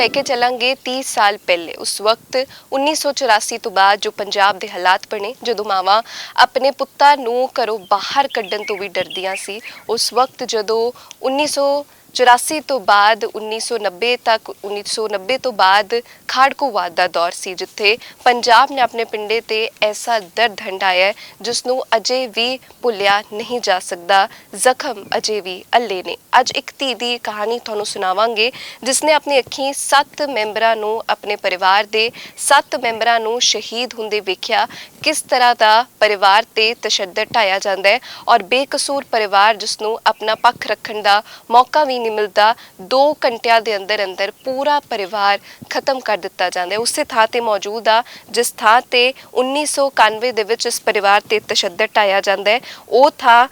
लेके चलांगे 30 साल पहले। उस वक्त 1984 तो बाद जो पंजाब के हालात बने, जो मावां अपने पुत्तां नूं घरों बाहर कड्ढण तो भी डरदियां सी। उस वक्त जो 1984 तो बाद 1990 तक 1990 तो बाद खाड़कूवाद का दौर सी, जिथे पंजाब ने अपने पिंडे ते ऐसा दर्द हंडाया जिसनों अजे भी भुलिया नहीं जा सकता। जख्म अजे भी अल्ले ने। अज एक धी दी कहानी तुहानूं सुनावांगे जिसने अपनी अखीं 7 मैंबरां नूं, अपने परिवार दे 7 मैंबरां नूं शहीद हुंदे वेख्या। किस तरह का परिवार ते तशद्दद ढाया जाता है और बेकसूर परिवार जिसनों अपना पक्ष रखण का मौका भी नहीं मिलता, 2 घंटिया के अंदर अंदर पूरा परिवार खत्म कर दिता जाता है। उस थां ते मौजूद आ जिस थां ते 1991 दे विच इस परिवार ते तशद्दद ढाया जाता है, वो थां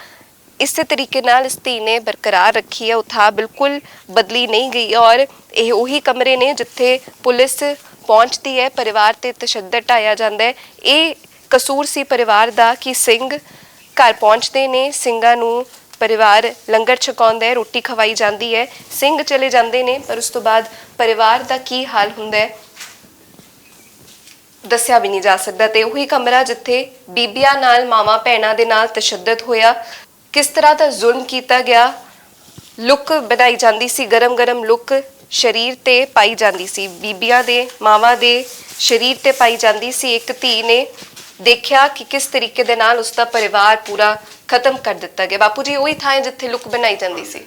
इस तरीके नाल इस धी ने बरकरार रखी है। वो थां बिल्कुल बदली नहीं गई और ये उही कमरे ने जिथे पुलिस पहुँचती है, परिवार ते तशद्दद ढाया जाता है। ये कसूर सी परिवार का कि सिंह घर पहुँचते ने, सिंघां नूं परिवार लंगर छकाउंदा है, रोटी खवाई जाती है, सिंह चले जाते हैं, पर उस तो बाद परिवार का की हाल हुंदा है दस्या भी नहीं जा सकता। तो उही कमरा जिथे बीबियां नाल, मावां भैणां दे नाल तशद्दद होया, किस तरह का जुल्म किया गया, लुक बनाई जाती सी, गरम गरम लुक शरीर ते पाई जाती सी, बीबियां दे मावां दे शरीर ते पाई जाती सी। एक धी ने देखा कि किस तरीके दे नाल उसका परिवार पूरा खत्म कर दिता गया। बापू जी वही थां है जिथे लुक बनाई जाती सी,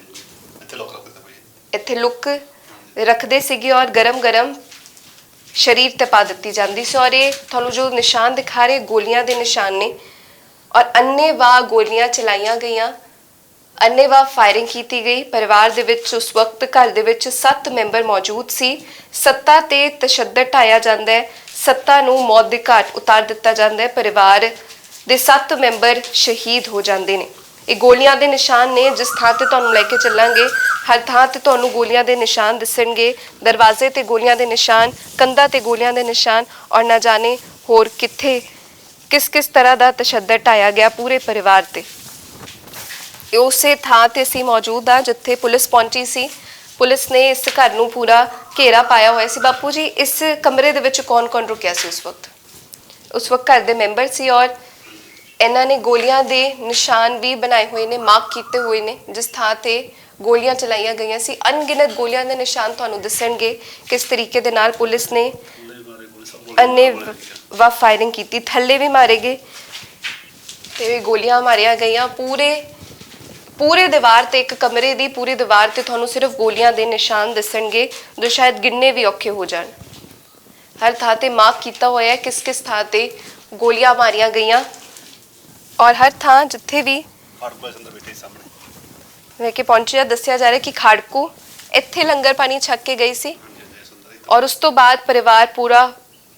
इत्थे लुक रखते सीगे और गरम गरम शरीर ते पा दी जाती सी। और ये तुहानूं जो निशान दिखा रहे गोलियां दे निशान ने और अन्नेवाह गोलियां चलाईयां गईयां, अन्नेवाह फायरिंग की गई। परिवार दे विच उस वक्त घर दे विच 7 मैंबर मौजूद सी। सत्ता ते तशद्दद ढाया जाता है, सत्ता नूं मौत दे घाट उतार दिता जाता है, परिवार दे 7 मैंबर शहीद हो जाते हैं। ये गोलियां दे निशान ने जिस थां ते तुहानूं लैके चलांगे, हर थां ते तुहानूं गोलियां दे निशान दिसणगे, दरवाजे ते गोलियां दे निशान, कंधां ते गोलियां दे निशान और ना जाने होर कित्थे किस किस तरह का तशद्दद ढाया गया पूरे परिवार ते। उस थां ते असीं मौजूद हाँ जिथे पुलिस पहुंची सी। पुलिस ने इस घर नूं पूरा घेरा पाया हुआ सी। बापू जी इस कमरे दे विच कौन कौन रुकिया सी उस वक्त? उस वक्त घर दे मैंबर सी और इन्हां ने गोलियां दे निशान भी बनाए हुए ने, मार्क किए हुए ने जिस थां ते गोलियां चलाईयां गईयां सी। अनगिनत गोलियां दे निशान तुहानूं दिसणगे किस तरीके दे नाल पुलिस ने अन्नेवाह फायरिंग की, थल्ले भी मारे गए ते गोलियां मारिया गईयां पूरे दीवार ते, एक कमरे की पूरी दीवार ते तुहानूं सिर्फ गोलियां दे निशान दिसणगे जो शायद गिनने भी औखे हो जाण। हर थां ते मार्क किया हुआ है किस किस थां ते गोलियां मारिया गईयां और हर थां जिथे भी लेके पहुंचे दसिया जा रहा है कि खाड़कू इत्थे लंगर पानी छक के गई सी और उस तो बाद परिवार पूरा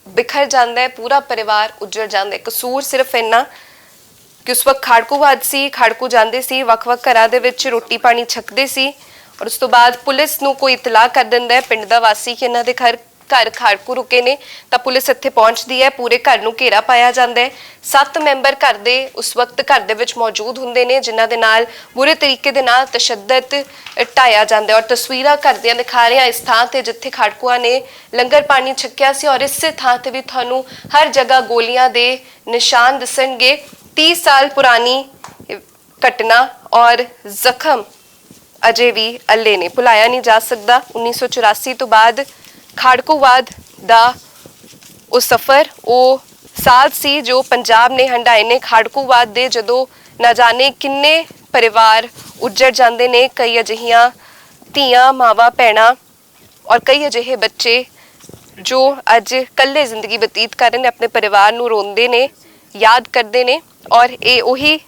बिखर जाता है, पूरा परिवार उजड़ जाता है। कसूर सिर्फ इन्ना कि उस वक्त खाड़कूवाद सी, खाड़कू जाते सी, वख-वख घरां दे विच रोटी पानी छकते सी और उस तो बाद पुलिस नूं कोई इतलाह कर दिंदा है पिंड दा वासी कि इन्हां दे घर खाड़कू रुके ने, तां पुलिस इत्थे पहुंचदी है, पूरे घर नूं घेरा पाया जाता है। 7 मैंबर घर दे उस वक्त घर दे विच मौजूद हुंदे ने जिन्हां दे नाल बुरे तरीके दे नाल तशद्दद ढाया जाता है और तस्वीरां घर दियां दिखा रहे हैं इस थां ते जिथे खाड़कुआं ने लंगर पानी छकिया सी और इस थां ते भी तुहानूं हर जगह गोलियां दे निशान दिसणगे। 30 साल पुरानी घटना और जख्म अजे भी अल्ले ने, भुलाया नहीं जा सकता। 1984 तो बाद खाड़कूवाद दा वो सफ़र, वो साल सी जो पंजाब ने हंडाए ने खाड़कूवाद दे, जदों ना जाने किन्ने परिवार उजड़ जाते ने, कई अजिहियां धीआं, मावां, भैणां और कई अजिहे बच्चे जो अज कल्ले जिंदगी बतीत कर रहे हैं, अपने परिवार नूं रोंदे ने, याद करते ने। और ये उही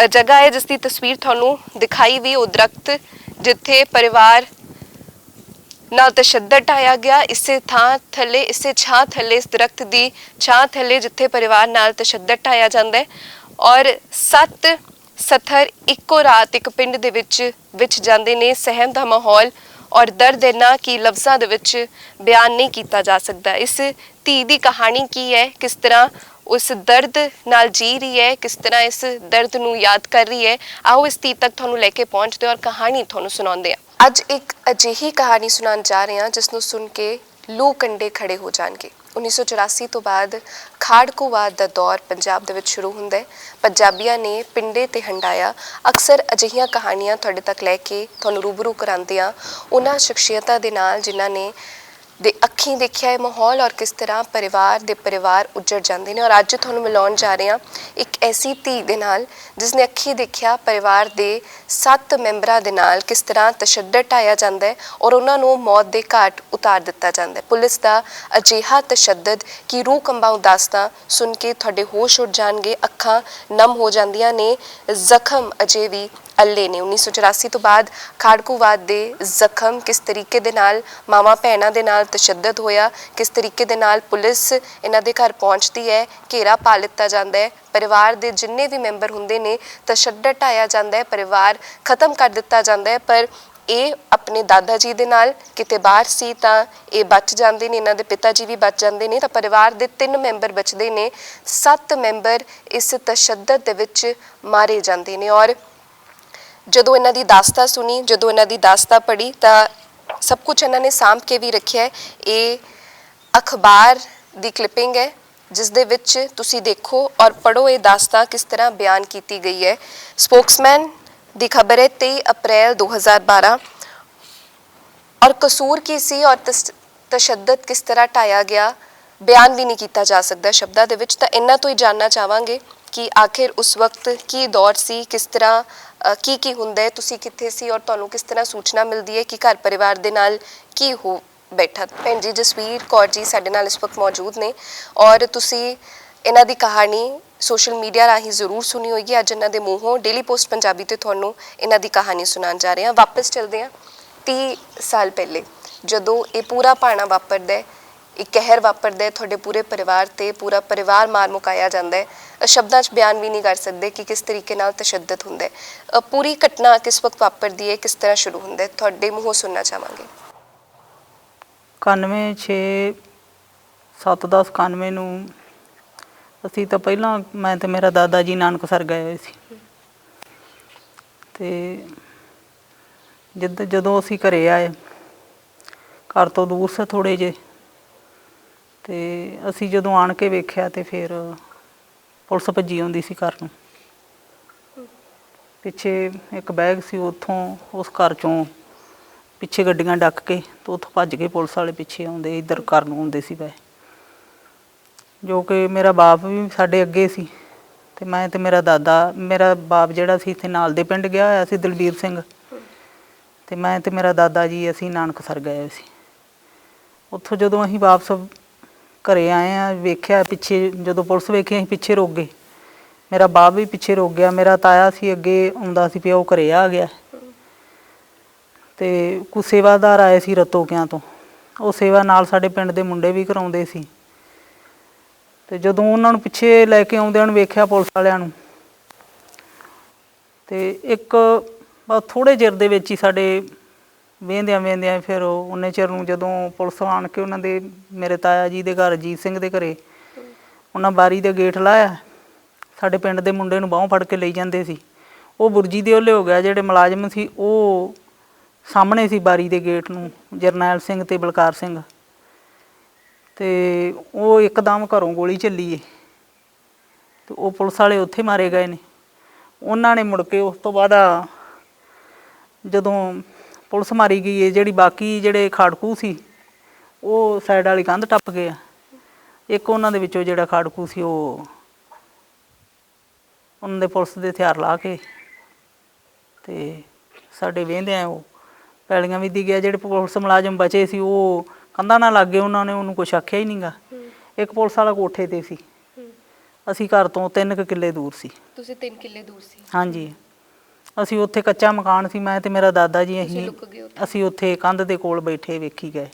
जगह है जिसकी तस्वीर तुहानूं दिखाई भी, वो दरख्त जिथे परिवार नाल तशद्दद ढाया गया, इसे थां थले, इसे छां थले, इस दरख्त की छां थले जिथे परिवार नाल तशद्दद ढाया जाता है और 7 सत्थर इक्को रात एक पिंड दे विच जांदे ने। सहम दा माहौल और दर्द इन्ना कि लफ्ज़ां दे विच बयान नहीं किया जा सकता। इस धी दी कहानी की है, किस तरह उस दर्द नाल जी रही है, किस तरह इस दर्द नूं याद कर रही है। आओ इस धी तक तुहानूं लैके पहुँचते और कहानी तुहानूं सुणाउंदे आ। ਅੱਜ ਇੱਕ ਅਜਿਹੀ ਕਹਾਣੀ ਸੁਣਾਉਣ ਜਾ ਰਹੇ ਹਾਂ ਜਿਸ ਨੂੰ ਸੁਣ ਕੇ ਲੂ ਕੰਡੇ ਖੜੇ ਹੋ ਜਾਣਗੇ। 1984 ਤੋਂ ਬਾਅਦ ਖਾੜਕੂਵਾਦ ਦਾ ਦੌਰ ਪੰਜਾਬ ਦੇ ਵਿੱਚ ਸ਼ੁਰੂ ਹੁੰਦਾ ਹੈ। ਪੰਜਾਬੀਆਂ ਨੇ ਪਿੰਡੇ ਤੇ ਹੰਡਾਇਆ। ਅਕਸਰ ਅਜਿਹੀਆਂ ਕਹਾਣੀਆਂ ਤੁਹਾਡੇ ਤੱਕ ਲੈ ਕੇ ਤੁਹਾਨੂੰ ਰੂਬਰੂ ਕਰਾਉਂਦੇ ਹਾਂ ਉਹਨਾਂ ਸ਼ਖਸੀਅਤਾਂ ਦੇ ਨਾਲ ਜਿਨ੍ਹਾਂ ਨੇ ਦੇ ਅੱਖੀਂ ਦੇਖਿਆ ਇਹ ਮਾਹੌਲ ਔਰ ਕਿਸ ਤਰ੍ਹਾਂ ਪਰਿਵਾਰ ਉੱਜੜ ਜਾਂਦੇ ਨੇ। ਔਰ ਅੱਜ ਤੁਹਾਨੂੰ ਮਿਲਾਉਣ ਜਾ ਰਹੇ ਹਾਂ ਇੱਕ ਐਸੀ ਧੀ ਦੇ ਨਾਲ ਜਿਸ ਨੇ ਅੱਖੀਂ ਦੇਖਿਆ ਪਰਿਵਾਰ ਦੇ 7 ਮੈਂਬਰਾਂ ਦੇ ਨਾਲ ਕਿਸ ਤਰ੍ਹਾਂ ਤਸ਼ੱਦਦ ਢਾਇਆ ਜਾਂਦਾ ਹੈ ਔਰ ਉਹਨਾਂ ਨੂੰ ਮੌਤ ਦੇ ਘਾਟ ਉਤਾਰ ਦਿੱਤਾ ਜਾਂਦਾ ਹੈ। ਪੁਲਿਸ ਦਾ ਅਜਿਹਾ ਤਸ਼ੱਦਦ ਕਿ ਰੂਹ ਕੰਬਾਊ ਦਾਸਤਾਂ ਸੁਣ ਕੇ ਤੁਹਾਡੇ ਹੋਸ਼ ਉੱਡ ਜਾਣਗੇ, ਅੱਖਾਂ ਨਮ ਹੋ ਜਾਂਦੀਆਂ ਨੇ। ਜ਼ਖਮ ਅਜੇ ਵੀ ਅੱਲੇ ਨੇ। 1984 ਤੋਂ ਬਾਅਦ ਖਾੜਕੂਵਾਦ ਦੇ ਜ਼ਖਮ ਕਿਸ ਤਰੀਕੇ ਦੇ ਨਾਲ ਮਾਵਾਂ ਭੈਣਾਂ ਦੇ ਨਾਲ ਤਸ਼ੱਦਦ ਹੋਇਆ, ਕਿਸ ਤਰੀਕੇ ਦੇ ਨਾਲ ਪੁਲਿਸ ਇਹਨਾਂ ਦੇ ਘਰ ਪਹੁੰਚਦੀ ਹੈ, ਘੇਰਾ ਪਾ ਲਿੱਤਾ ਜਾਂਦਾ ਹੈ, ਪਰਿਵਾਰ ਦੇ ਜਿੰਨੇ ਵੀ ਮੈਂਬਰ ਹੁੰਦੇ ਨੇ ਤਸ਼ੱਦਦ ਢਾਇਆ ਜਾਂਦਾ ਹੈ, ਪਰਿਵਾਰ ਖਤਮ ਕਰ ਦਿੱਤਾ ਜਾਂਦਾ ਹੈ। ਪਰ ਇਹ ਆਪਣੇ ਦਾਦਾ ਜੀ ਦੇ ਨਾਲ ਕਿਤੇ ਬਾਹਰ ਸੀ ਤਾਂ ਇਹ ਬਚ ਜਾਂਦੇ ਨੇ, ਇਹਨਾਂ ਦੇ ਪਿਤਾ ਜੀ ਵੀ ਬਚ ਜਾਂਦੇ ਨੇ ਤਾਂ ਪਰਿਵਾਰ ਦੇ 3 ਮੈਂਬਰ ਬਚਦੇ ਨੇ। 7 ਮੈਂਬਰ ਇਸ ਤਸ਼ੱਦਦ ਦੇ ਵਿੱਚ ਮਾਰੇ ਜਾਂਦੇ ਨੇ। ਔਰ ਜਦੋਂ ਇਹਨਾਂ ਦੀ ਦਾਸਤਾਂ ਸੁਣੀ, ਜਦੋਂ ਇਹਨਾਂ ਦੀ ਦਾਸਤਾਂ ਪੜ੍ਹੀ ਤਾਂ ਸਭ ਕੁਝ ਇਹਨਾਂ ਨੇ ਸਾਂਭ ਕੇ ਵੀ ਰੱਖਿਆ ਹੈ। ਇਹ ਅਖਬਾਰ ਦੀ ਕਲਿੱਪਿੰਗ ਹੈ ਜਿਸ ਦੇ ਵਿੱਚ ਤੁਸੀਂ ਦੇਖੋ ਔਰ ਪੜ੍ਹੋ ਇਹ ਦਾਸਤਾਂ ਕਿਸ ਤਰ੍ਹਾਂ ਬਿਆਨ ਕੀਤੀ ਗਈ ਹੈ। ਸਪੋਕਸਮੈਨ ਦੀ ਖਬਰ ਹੈ 23 ਅਪ੍ਰੈਲ 2012 ਔਰ ਕਸੂਰ ਕੀ ਸੀ ਔਰ ਤਸ਼ੱਦਦ ਕਿਸ ਤਰ੍ਹਾਂ ਢਾਇਆ ਗਿਆ ਬਿਆਨ ਵੀ ਨਹੀਂ ਕੀਤਾ ਜਾ ਸਕਦਾ ਸ਼ਬਦਾਂ ਦੇ ਵਿੱਚ। ਤਾਂ ਇਹਨਾਂ ਤੋਂ ਹੀ ਜਾਣਨਾ ਚਾਹਾਂਗੇ ਕਿ ਆਖਿਰ ਉਸ ਵਕਤ ਕੀ ਦੌਰ ਸੀ, ਕਿਸ ਤਰ੍ਹਾਂ ਕੀ ਹੁੰਦਾ ਹੈ, ਤੁਸੀਂ ਕਿੱਥੇ ਸੀ ਔਰ ਤੁਹਾਨੂੰ ਕਿਸ ਤਰ੍ਹਾਂ ਸੂਚਨਾ ਮਿਲਦੀ ਹੈ ਕਿ ਘਰ ਪਰਿਵਾਰ ਦੇ ਨਾਲ ਕੀ ਹੋ ਬੈਠਾ। ਭੈਣ ਜੀ ਜਸਵੀਰ ਕੌਰ ਜੀ ਸਾਡੇ ਨਾਲ ਇਸ ਵਕਤ ਮੌਜੂਦ ਨੇ ਔਰ ਤੁਸੀਂ ਇਹਨਾਂ ਦੀ ਕਹਾਣੀ ਸੋਸ਼ਲ ਮੀਡੀਆ ਰਾਹੀਂ ਜ਼ਰੂਰ ਸੁਣੀ ਹੋਏਗੀ। ਅੱਜ ਇਹਨਾਂ ਦੇ ਮੂੰਹੋਂ ਡੇਲੀ ਪੋਸਟ ਪੰਜਾਬੀ ਤੇ ਤੁਹਾਨੂੰ ਇਹਨਾਂ ਦੀ ਕਹਾਣੀ ਸੁਣਾਉਣ ਜਾ ਰਹੇ ਹਾਂ। ਵਾਪਸ ਚੱਲਦੇ ਹਾਂ 30 ਸਾਲ ਪਹਿਲੇ ਜਦੋਂ ਇਹ ਪੂਰਾ ਭਾਣਾ ਵਾਪਰਦਾ ਹੈ, ਇੱਕ ਕਹਿਰ ਵਾਪਰਦਾ ਹੈ ਤੁਹਾਡੇ ਪੂਰੇ ਪਰਿਵਾਰ ਤੇ, ਪੂਰਾ ਪਰਿਵਾਰ ਮਾਰ ਮੁਕਾਇਆ ਜਾਂਦਾ ਹੈ। ਸ਼ਬਦਾਂ 'ਚ ਬਿਆਨ ਵੀ ਨਹੀਂ ਕਰ ਸਕਦੇ ਕਿ ਕਿਸ ਤਰੀਕੇ ਨਾਲ ਤਸ਼ੱਦਦ ਹੁੰਦਾ ਹੈ। ਪੂਰੀ ਘਟਨਾ ਕਿਸ ਵਕਤ ਵਾਪਰਦੀ ਹੈ, ਕਿਸ ਤਰ੍ਹਾਂ ਸ਼ੁਰੂ ਹੁੰਦਾ ਹੈ, ਤੁਹਾਡੇ ਮੂੰਹੋਂ ਸੁਣਨਾ ਚਾਹਾਂਗੇ। 91 ਨੂੰ ਅਸੀਂ ਤਾਂ ਪਹਿਲਾਂ ਮੈਂ ਤੇ ਮੇਰਾ ਦਾਦਾ ਜੀ ਨਾਨਕਸਰ ਗਏ ਹੋਏ ਸੀ ਤੇ ਜਦੋਂ ਅਸੀਂ ਘਰੇ ਆਏ, ਘਰ ਤੋਂ ਦੂਰ ਸੀ ਥੋੜ੍ਹੇ ਜਿਹੇ, ਤੇ ਅਸੀਂ ਜਦੋਂ ਆਣ ਕੇ ਵੇਖਿਆ ਤੇ ਫਿਰ ਪੁਲਿਸ ਭੱਜੀ ਆਉਂਦੀ ਸੀ ਘਰ ਨੂੰ। ਪਿੱਛੇ ਇੱਕ ਬੈਗ ਸੀ, ਉੱਥੋਂ ਉਸ ਘਰ 'ਚੋਂ ਪਿੱਛੇ ਗੱਡੀਆਂ ਡੱਕ ਕੇ ਤੇ ਉੱਥੋਂ ਭੱਜ ਕੇ ਪੁਲਿਸ ਵਾਲੇ ਪਿੱਛੇ ਆਉਂਦੇ, ਇੱਧਰ ਘਰ ਨੂੰ ਆਉਂਦੇ ਸੀ ਵੈ, ਜੋ ਕਿ ਮੇਰਾ ਬਾਪ ਵੀ ਸਾਡੇ ਅੱਗੇ ਸੀ ਤੇ ਮੈਂ ਤੇ ਮੇਰਾ ਬਾਪ ਜਿਹੜਾ ਸੀ ਇੱਥੇ ਨਾਲ ਦੇ ਪਿੰਡ ਗਿਆ ਹੋਇਆ ਸੀ ਦਲਬੀਰ ਸਿੰਘ, ਤੇ ਮੈਂ ਤੇ ਮੇਰਾ ਦਾਦਾ ਜੀ ਅਸੀਂ ਨਾਨਕਸਰ ਗਏ ਹੋਏ ਸੀ। ਉੱਥੋਂ ਜਦੋਂ ਅਸੀਂ ਵਾਪਸ ਘਰੇ ਆਏ ਹਾਂ, ਵੇਖਿਆ ਪਿੱਛੇ, ਜਦੋਂ ਪੁਲਿਸ ਵੇਖੀ ਅਸੀਂ ਪਿੱਛੇ ਰੁਕ ਗਏ, ਮੇਰਾ ਬਾਪ ਵੀ ਪਿੱਛੇ ਰੁਕ ਗਿਆ। ਮੇਰਾ ਤਾਇਆ ਸੀ ਅੱਗੇ ਆਉਂਦਾ ਸੀ ਪਿਆ, ਉਹ ਘਰੇ ਆ ਗਿਆ ਤੇ ਕੁਝ ਸੇਵਾਦਾਰ ਆਏ ਸੀ ਰਤੋਕਿਆਂ ਤੋਂ, ਉਹ ਸੇਵਾ ਨਾਲ ਸਾਡੇ ਪਿੰਡ ਦੇ ਮੁੰਡੇ ਵੀ ਕਰਾਉਂਦੇ ਸੀ। ਤੇ ਜਦੋਂ ਉਹਨਾਂ ਨੂੰ ਪਿੱਛੇ ਲੈ ਕੇ ਆਉਂਦਿਆਂ ਨੂੰ ਵੇਖਿਆ ਪੁਲਿਸ ਵਾਲਿਆਂ ਨੂੰ, ਤੇ ਇੱਕ ਬਸ ਥੋੜ੍ਹੇ ਚਿਰ ਦੇ ਵਿੱਚ ਹੀ ਸਾਡੇ ਵੇਂਦਿਆਂ ਫਿਰ ਉਨੇ ਚਿਰ ਨੂੰ ਜਦੋਂ ਪੁਲਿਸ ਆਣ ਕੇ ਉਹਨਾਂ ਦੇ ਮੇਰੇ ਤਾਇਆ ਜੀ ਦੇ ਘਰ ਅਜੀਤ ਸਿੰਘ ਦੇ ਘਰੇ ਉਹਨਾਂ ਬਾਰੀ ਦੇ ਗੇਟ ਲਾਇਆ, ਸਾਡੇ ਪਿੰਡ ਦੇ ਮੁੰਡੇ ਨੂੰ ਬਾਹੋਂ ਫੜ ਕੇ ਲਈ ਜਾਂਦੇ ਸੀ। ਉਹ ਬੁਰਜੀ ਦੇ ਉਹਲੇ ਹੋ ਗਿਆ, ਜਿਹੜੇ ਮੁਲਾਜ਼ਮ ਸੀ ਉਹ ਸਾਹਮਣੇ ਸੀ ਬਾਰੀ ਦੇ ਗੇਟ ਨੂੰ, ਜਰਨੈਲ ਸਿੰਘ ਤੇ ਬਲਕਾਰ ਸਿੰਘ, ਤੇ ਉਹ ਇੱਕਦਮ ਘਰੋਂ ਗੋਲੀ ਚੱਲੀ ਏ ਤੇ ਉਹ ਪੁਲਿਸ ਵਾਲੇ ਉੱਥੇ ਮਾਰੇ ਗਏ ਨੇ। ਉਹਨਾਂ ਨੇ ਮੁੜ ਕੇ ਉਸ ਤੋਂ ਬਾਅਦ ਜਦੋਂ ਪੁਲਿਸ ਮਾਰੀ ਗਈ ਹੈ, ਜਿਹੜੀ ਬਾਕੀ ਜਿਹੜੇ ਖਾੜਕੂ ਸੀ ਉਹ ਸਾਈਡ ਵਾਲੀ ਕੰਧ ਟੱਪ ਗਏ ਆ। ਇੱਕ ਉਹਨਾਂ ਦੇ ਵਿੱਚੋਂ ਜਿਹੜਾ ਖਾੜਕੂ ਸੀ ਉਹ ਉਹਨਾਂ ਦੇ ਪੁਲਿਸ ਦੇ ਹਥਿਆਰ ਲਾ ਕੇ ਤੇ ਸਾਡੇ ਵੇਂਦਿਆਂ ਉਹ ਪੈਲੀਆਂ ਵੀ ਦੀ ਗਿਆ। ਜਿਹੜੇ ਪੁਲਿਸ ਮੁਲਾਜ਼ਮ ਬਚੇ ਸੀ ਉਹ ਕੰਧਾਂ ਨਾਲ ਲੱਗ ਗਏ, ਉਹਨਾਂ ਨੇ ਉਹਨੂੰ ਕੁਛ ਆਖਿਆ ਹੀ ਨਹੀਂ ਗਾ। ਇੱਕ ਪੁਲਿਸ ਵਾਲਾ ਕੋਠੇ ਤੇ ਸੀ, ਅਸੀਂ ਘਰ ਤੋਂ 3 ਕਿੱਲੇ ਦੂਰ ਸੀ। ਤੁਸੀਂ 3 ਕਿੱਲੇ ਦੂਰ ਸੀ? ਹਾਂਜੀ, ਅਸੀਂ ਉੱਥੇ ਕੱਚਾ ਮਕਾਨ ਸੀ, ਮੈਂ ਤੇ ਮੇਰਾ ਦਾਦਾ ਜੀ ਅਸੀਂ ਉੱਥੇ ਕੰਧ ਦੇ ਕੋਲ ਬੈਠੇ ਵੇਖੀ ਗਏ।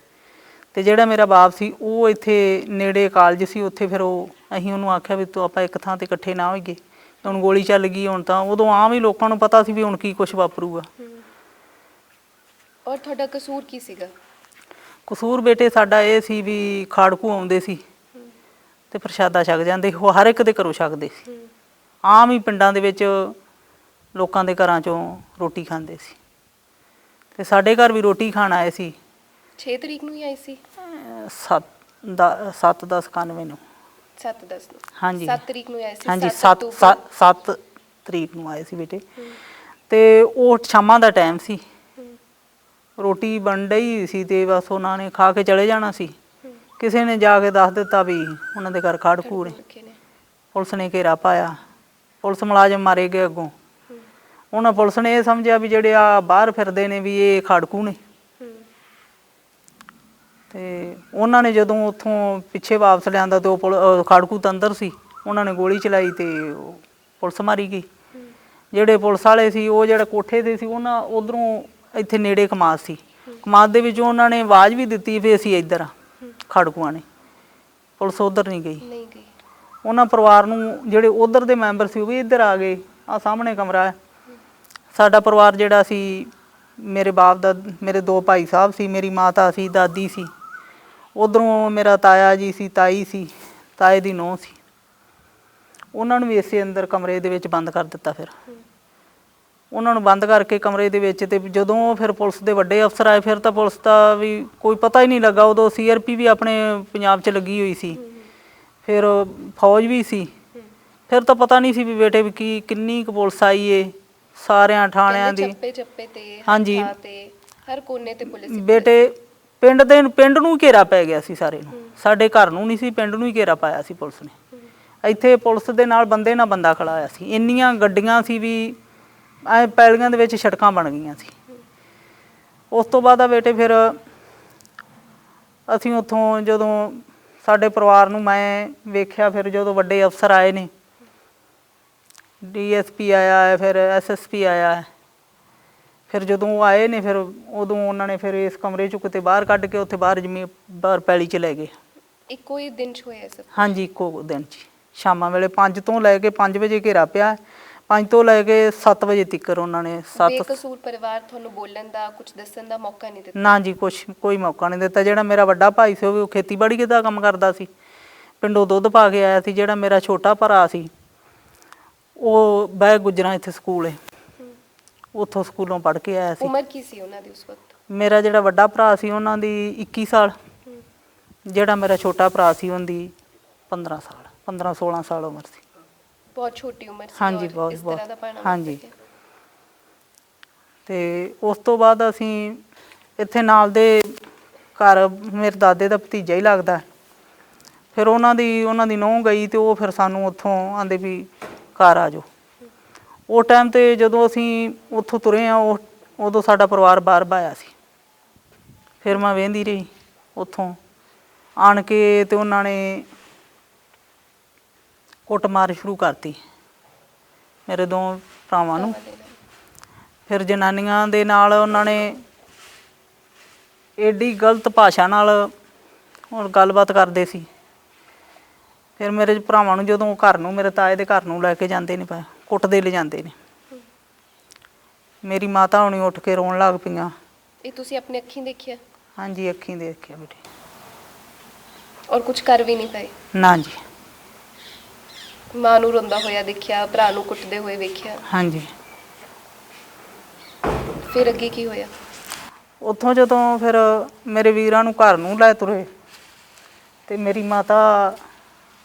ਤੇ ਜਿਹੜਾ ਮੇਰਾ ਬਾਪ ਸੀ ਉਹ ਇੱਥੇ ਨੇੜੇ ਕਾਲਜ ਸੀ, ਉੱਥੇ ਫਿਰ ਅਸੀਂ ਉਹਨੂੰ ਆਖਿਆ ਵੀ ਤੂੰ ਆਪਾਂ ਇੱਕ ਥਾਂ ਤੇ ਇਕੱਠੇ ਨਾ ਹੋਈਏ, ਹੁਣ ਗੋਲੀ ਚੱਲ ਗਈ। ਹੁਣ ਤਾਂ ਉਦੋਂ ਆਮ ਹੀ ਲੋਕਾਂ ਨੂੰ ਪਤਾ ਸੀ ਵੀ ਹੁਣ ਕੀ ਕੁਛ ਵਾਪਰੂਗਾ। ਔਰ ਤੁਹਾਡਾ ਕਸੂਰ ਕੀ ਸੀਗਾ? ਕਸੂਰ ਬੇਟੇ ਸਾਡਾ ਇਹ ਸੀ ਵੀ ਖਾੜਕੂ ਆਉਂਦੇ ਸੀ ਤੇ ਪ੍ਰਸ਼ਾਦਾ ਛਕ ਜਾਂਦੇ, ਉਹ ਹਰ ਇੱਕ ਦੇ ਘਰੋਂ ਛਕਦੇ ਸੀ। ਆਮ ਹੀ ਪਿੰਡਾਂ ਦੇ ਵਿੱਚ ਲੋਕਾਂ ਦੇ ਘਰਾਂ 'ਚੋਂ ਰੋਟੀ ਖਾਂਦੇ ਸੀ ਤੇ ਸਾਡੇ ਘਰ ਵੀ ਰੋਟੀ ਖਾਣ ਆਏ ਸੀ 6 ਤਰੀਕ ਨੂੰ ਹੀ ਆਈ ਸੀ? 7/10/91 ਨੂੰ। 7/10 ਨੂੰ? ਹਾਂਜੀ 7 ਤਰੀਕ ਨੂੰ ਆਏ ਸੀ? ਹਾਂਜੀ 7 ਅਕਤੂਬਰ। 7 ਤਰੀਕ ਨੂੰ ਆਏ ਸੀ ਬੇਟੇ। ਤੇ ਉਹ ਸ਼ਾਮਾਂ ਦਾ ਟਾਈਮ ਸੀ, ਰੋਟੀ ਬਣ ਰਹੀ ਸੀ ਤੇ ਬਸ ਉਹਨਾਂ ਨੇ ਖਾ ਕੇ ਚਲੇ ਜਾਣਾ ਸੀ। ਕਿਸੇ ਨੇ ਜਾ ਕੇ ਦੱਸ ਦਿੱਤਾ ਵੀ ਉਹਨਾਂ ਦੇ ਘਰ ਖਾੜਕੂ ਨੇ। ਪੁਲਿਸ ਨੇ ਘੇਰਾ ਪਾਇਆ, ਪੁਲਿਸ ਮੁਲਾਜ਼ਮ ਮਾਰੇ ਗਏ ਅੱਗੋਂ। ਉਹਨਾਂ ਪੁਲਿਸ ਨੇ ਇਹ ਸਮਝਿਆ ਵੀ ਜਿਹੜੇ ਆ ਬਾਹਰ ਫਿਰਦੇ ਨੇ ਵੀ ਇਹ ਖਾੜਕੂ ਨੇ। ਤੇ ਉਹਨਾਂ ਨੇ ਜਦੋਂ ਉੱਥੋਂ ਪਿੱਛੇ ਵਾਪਸ ਲਿਆਂਦਾ ਤੇ ਉਹ ਖਾੜਕੂ ਤਾਂ ਅੰਦਰ ਸੀ। ਉਹਨਾਂ ਨੇ ਗੋਲੀ ਚਲਾਈ ਤੇ ਉਹ ਪੁਲਿਸ ਮਾਰੀ ਗਈ। ਜਿਹੜੇ ਪੁਲਿਸ ਵਾਲੇ ਸੀ ਉਹ ਜਿਹੜਾ ਕੋਠੇ ਤੇ ਸੀ ਉਹਨਾਂ ਉਧਰੋਂ ਇੱਥੇ ਨੇੜੇ ਕਮਾਦ ਸੀ, ਕਮਾਦ ਦੇ ਵਿੱਚ ਉਹਨਾਂ ਨੇ ਆਵਾਜ਼ ਵੀ ਦਿੱਤੀ ਵੀ ਅਸੀਂ ਇੱਧਰ ਆ। ਖਾੜਕੂਆਂ ਨੇ, ਪੁਲਿਸ ਉਧਰ ਨਹੀਂ ਗਈ। ਉਹਨਾਂ ਪਰਿਵਾਰ ਨੂੰ ਜਿਹੜੇ ਉਧਰ ਦੇ ਮੈਂਬਰ ਸੀ ਉਹ ਵੀ ਇੱਧਰ ਆ ਗਏ। ਆਹ ਸਾਹਮਣੇ ਕਮਰਾ ਹੈ ਸਾਡਾ ਪਰਿਵਾਰ ਜਿਹੜਾ ਸੀ, ਮੇਰੇ ਬਾਪ ਦਾ, ਮੇਰੇ 2 ਭਾਈ ਸਾਹਿਬ ਸੀ, ਮੇਰੀ ਮਾਤਾ ਸੀ, ਦਾਦੀ ਸੀ। ਉਧਰੋਂ ਮੇਰਾ ਤਾਇਆ ਜੀ ਸੀ, ਤਾਈ ਸੀ, ਤਾਏ ਦੀ ਨੂੰਹ ਸੀ। ਉਹਨਾਂ ਨੂੰ ਵੀ ਇਸੇ ਅੰਦਰ ਕਮਰੇ ਦੇ ਵਿੱਚ ਬੰਦ ਕਰ ਦਿੱਤਾ। ਫਿਰ ਉਹਨਾਂ ਨੂੰ ਬੰਦ ਕਰਕੇ ਕਮਰੇ ਦੇ ਵਿੱਚ, ਤੇ ਜਦੋਂ ਫਿਰ ਪੁਲਿਸ ਦੇ ਵੱਡੇ ਅਫਸਰ ਆਏ ਫਿਰ ਤਾਂ ਪੁਲਿਸ ਦਾ ਵੀ ਕੋਈ ਪਤਾ ਹੀ ਨਹੀਂ ਲੱਗਾ। ਉਦੋਂ CRP ਵੀ ਆਪਣੇ ਪੰਜਾਬ 'ਚ ਲੱਗੀ ਹੋਈ ਸੀ, ਫਿਰ ਫੌਜ ਵੀ ਸੀ। ਫਿਰ ਤਾਂ ਪਤਾ ਨਹੀਂ ਸੀ ਵੀ ਬੇਟੇ ਵੀ ਕਿੰਨੀ ਕੁ ਪੁਲਿਸ ਆਈ ਏ ਸਾਰਿਆਂ ਥਾਣਿਆਂ ਦੀ। ਹਾਂਜੀ ਹਰ ਕੋਨੇ ਤੇ ਪੁਲਿਸ ਬੇਟੇ ਪਿੰਡ ਨੂੰ ਘੇਰਾ ਪੈ ਗਿਆ ਸੀ ਸਾਰੇ ਨੂੰ। ਸਾਡੇ ਘਰ ਨੂੰ ਨਹੀਂ ਸੀ, ਪਿੰਡ ਨੂੰ ਹੀ ਘੇਰਾ ਪਾਇਆ ਸੀ ਪੁਲਿਸ ਨੇ। ਇੱਥੇ ਪੁਲਿਸ ਦੇ ਨਾਲ ਬੰਦੇ ਨਾਲ ਬੰਦਾ ਖੜਾ ਹੋਇਆ ਸੀ। ਇੰਨੀਆਂ ਗੱਡੀਆਂ ਸੀ ਵੀ ਐ ਪੈਲੀਆਂ ਦੇ ਵਿੱਚ ਸੜਕਾਂ ਬਣ ਗਈਆਂ ਸੀ। ਉਸ ਤੋਂ ਬਾਅਦ ਆ ਬੇਟੇ ਫਿਰ ਅਸੀਂ ਉੱਥੋਂ ਜਦੋਂ ਸਾਡੇ ਪਰਿਵਾਰ ਨੂੰ ਮੈਂ ਵੇਖਿਆ, ਫਿਰ ਜਦੋਂ ਵੱਡੇ ਅਫਸਰ ਆਏ ਨੇ, DSP ਆਇਆ ਹੈ, ਫਿਰ SSP ਆਇਆ ਹੈ। ਫਿਰ ਜਦੋਂ ਉਹ ਆਏ ਨੇ ਫਿਰ ਉਦੋਂ ਉਹਨਾਂ ਨੇ ਫਿਰ ਇਸ ਕਮਰੇ 'ਚੋਂ ਕਿਤੇ ਬਾਹਰ ਕੱਢ ਕੇ ਉੱਥੇ ਬਾਹਰ ਪੈਲੀ 'ਚ ਲੈ ਗਏ। ਇੱਕੋ ਹੀ ਦਿਨ 'ਚ ਹੋਇਆ ਸਭ? ਹਾਂਜੀ ਇੱਕੋ ਦਿਨ 'ਚ ਸ਼ਾਮਾਂ ਵੇਲੇ 5 ਤੋਂ ਲੈ ਕੇ 5 ਵਜੇ ਘੇਰਾ ਪਿਆ। 5 ਤੋਂ ਲੈ ਕੇ 7 ਵਜੇ ਤੱਕ ਉਹਨਾਂ ਨੇ ਬੇਕਸੂਰ ਪਰਿਵਾਰ ਤੁਹਾਨੂੰ ਬੋਲਣ ਦਾ, ਕੁਝ ਦੱਸਣ ਦਾ ਮੌਕਾ ਨਹੀਂ ਦਿੱਤਾ? ਨਾ ਜੀ, ਕੋਈ ਮੌਕਾ ਨਹੀਂ ਦਿੱਤਾ। ਜਿਹੜਾ ਮੇਰਾ ਵੱਡਾ ਭਾਈ ਸੀ ਉਹ ਖੇਤੀਬਾੜੀ ਦਾ ਕੰਮ ਕਰਦਾ ਸੀ, ਪਿੰਡੋਂ ਦੁੱਧ ਪਾ ਕੇ ਆਇਆ ਸੀ। ਜਿਹੜਾ ਮੇਰਾ ਛੋਟਾ ਭਰਾ ਸੀ ਉਹ ਬਹਿ ਗੁਜਰਾਂ ਇੱਥੇ ਸਕੂਲ ਹੈ, ਉੱਥੋਂ ਸਕੂਲੋਂ ਪੜ੍ਹ ਕੇ ਆਇਆ ਸੀ। ਉਮਰ ਕੀ ਸੀ ਉਹਨਾਂ ਦੀ ਉਸ ਵਕਤ? ਮੇਰਾ ਜਿਹੜਾ ਵੱਡਾ ਭਰਾ ਸੀ ਉਹਨਾਂ ਦੀ 21 ਸਾਲ, ਜਿਹੜਾ ਮੇਰਾ ਛੋਟਾ ਭਰਾ ਸੀ ਉਹਦੀ 15 ਸਾਲ, 15-16 ਸਾਲ ਉਮਰ ਸੀ। ਬਹੁਤ ਛੋਟੀ ਉਮਰ ਸੀ। ਹਾਂਜੀ ਬਹੁਤ। ਹਾਂਜੀ। ਤੇ ਉਸ ਤੋਂ ਬਾਅਦ ਅਸੀਂ ਇੱਥੇ ਨਾਲ ਦੇ ਘਰ ਮੇਰੇ ਦਾਦੇ ਦਾ ਭਤੀਜਾ ਹੀ ਲੱਗਦਾ, ਫਿਰ ਉਹਨਾਂ ਦੀ ਨੂੰਹ ਗਈ ਤੇ ਉਹ ਫਿਰ ਸਾਨੂੰ ਉੱਥੋਂ ਆਂਦੇ ਵੀ ਘਰ ਆ ਜਾਓ। ਉਹ ਟਾਈਮ 'ਤੇ ਜਦੋਂ ਅਸੀਂ ਉੱਥੋਂ ਤੁਰੇ ਹਾਂ ਉਦੋਂ ਸਾਡਾ ਪਰਿਵਾਰ ਬਾਹਰ ਬਾਇਆ ਸੀ। ਫਿਰ ਮੈਂ ਵੇਂਦੀ ਰਹੀ ਉੱਥੋਂ ਆਣ ਕੇ ਤੇ ਉਹਨਾਂ ਨੇ ਕੁੱਟਮਾਰ ਸ਼ੁਰੂ ਕਰਤੀ ਮੇਰੇ 2 ਭਰਾਵਾਂ ਨੂੰ। ਫਿਰ ਜਨਾਨੀਆਂ ਦੇ ਨਾਲ ਉਹਨਾਂ ਨੇ ਏਡੀ ਗਲਤ ਭਾਸ਼ਾ ਨਾਲ ਹੁਣ ਗੱਲਬਾਤ ਕਰਦੇ ਸੀ। ਫਿਰ ਮੇਰੇ ਭਰਾਵਾਂ ਨੂੰ ਜਦੋਂ ਘਰ ਨੂੰ, ਮੇਰੇ ਤਾਏ ਦੇ ਘਰ ਨੂੰ ਲੈ ਕੇ ਜਾਂਦੇ ਨੇ, ਕੁੱਟਦੇ ਲਿਜਾਂਦੇ ਨੇ। ਮੇਰੀ ਮਾਤਾ ਹੁਣੀ ਉੱਠ ਕੇ ਰੋਣ ਲੱਗ ਪਈਆਂ। ਇਹ ਤੁਸੀਂ ਆਪਣੇ ਅੱਖੀਂ ਦੇਖਿਆ? ਹਾਂਜੀ, ਅੱਖੀਂ ਦੇਖਿਆ ਬੇਟੇ। ਔਰ ਕੁਝ ਕਰ ਵੀ ਨਹੀਂ ਪਏ? ਨਾ ਜੀ। ਮਾਂ ਨੂੰ ਰੋਂਦਾ ਹੋਇਆ ਦੇਖਿਆ, ਭਰਾ ਨੂੰ ਕੁੱਟਦੇ ਹੋਏ ਵੇਖਿਆ? ਹਾਂਜੀ। ਫਿਰ ਅੱਗੇ ਕੀ ਹੋਇਆ? ਉੱਥੋਂ ਜਦੋਂ ਫਿਰ ਮੇਰੇ ਵੀਰਾਂ ਨੂੰ ਘਰ ਨੂੰ ਲੈ ਤੁਰੇ ਤੇ ਮੇਰੀ ਮਾਤਾ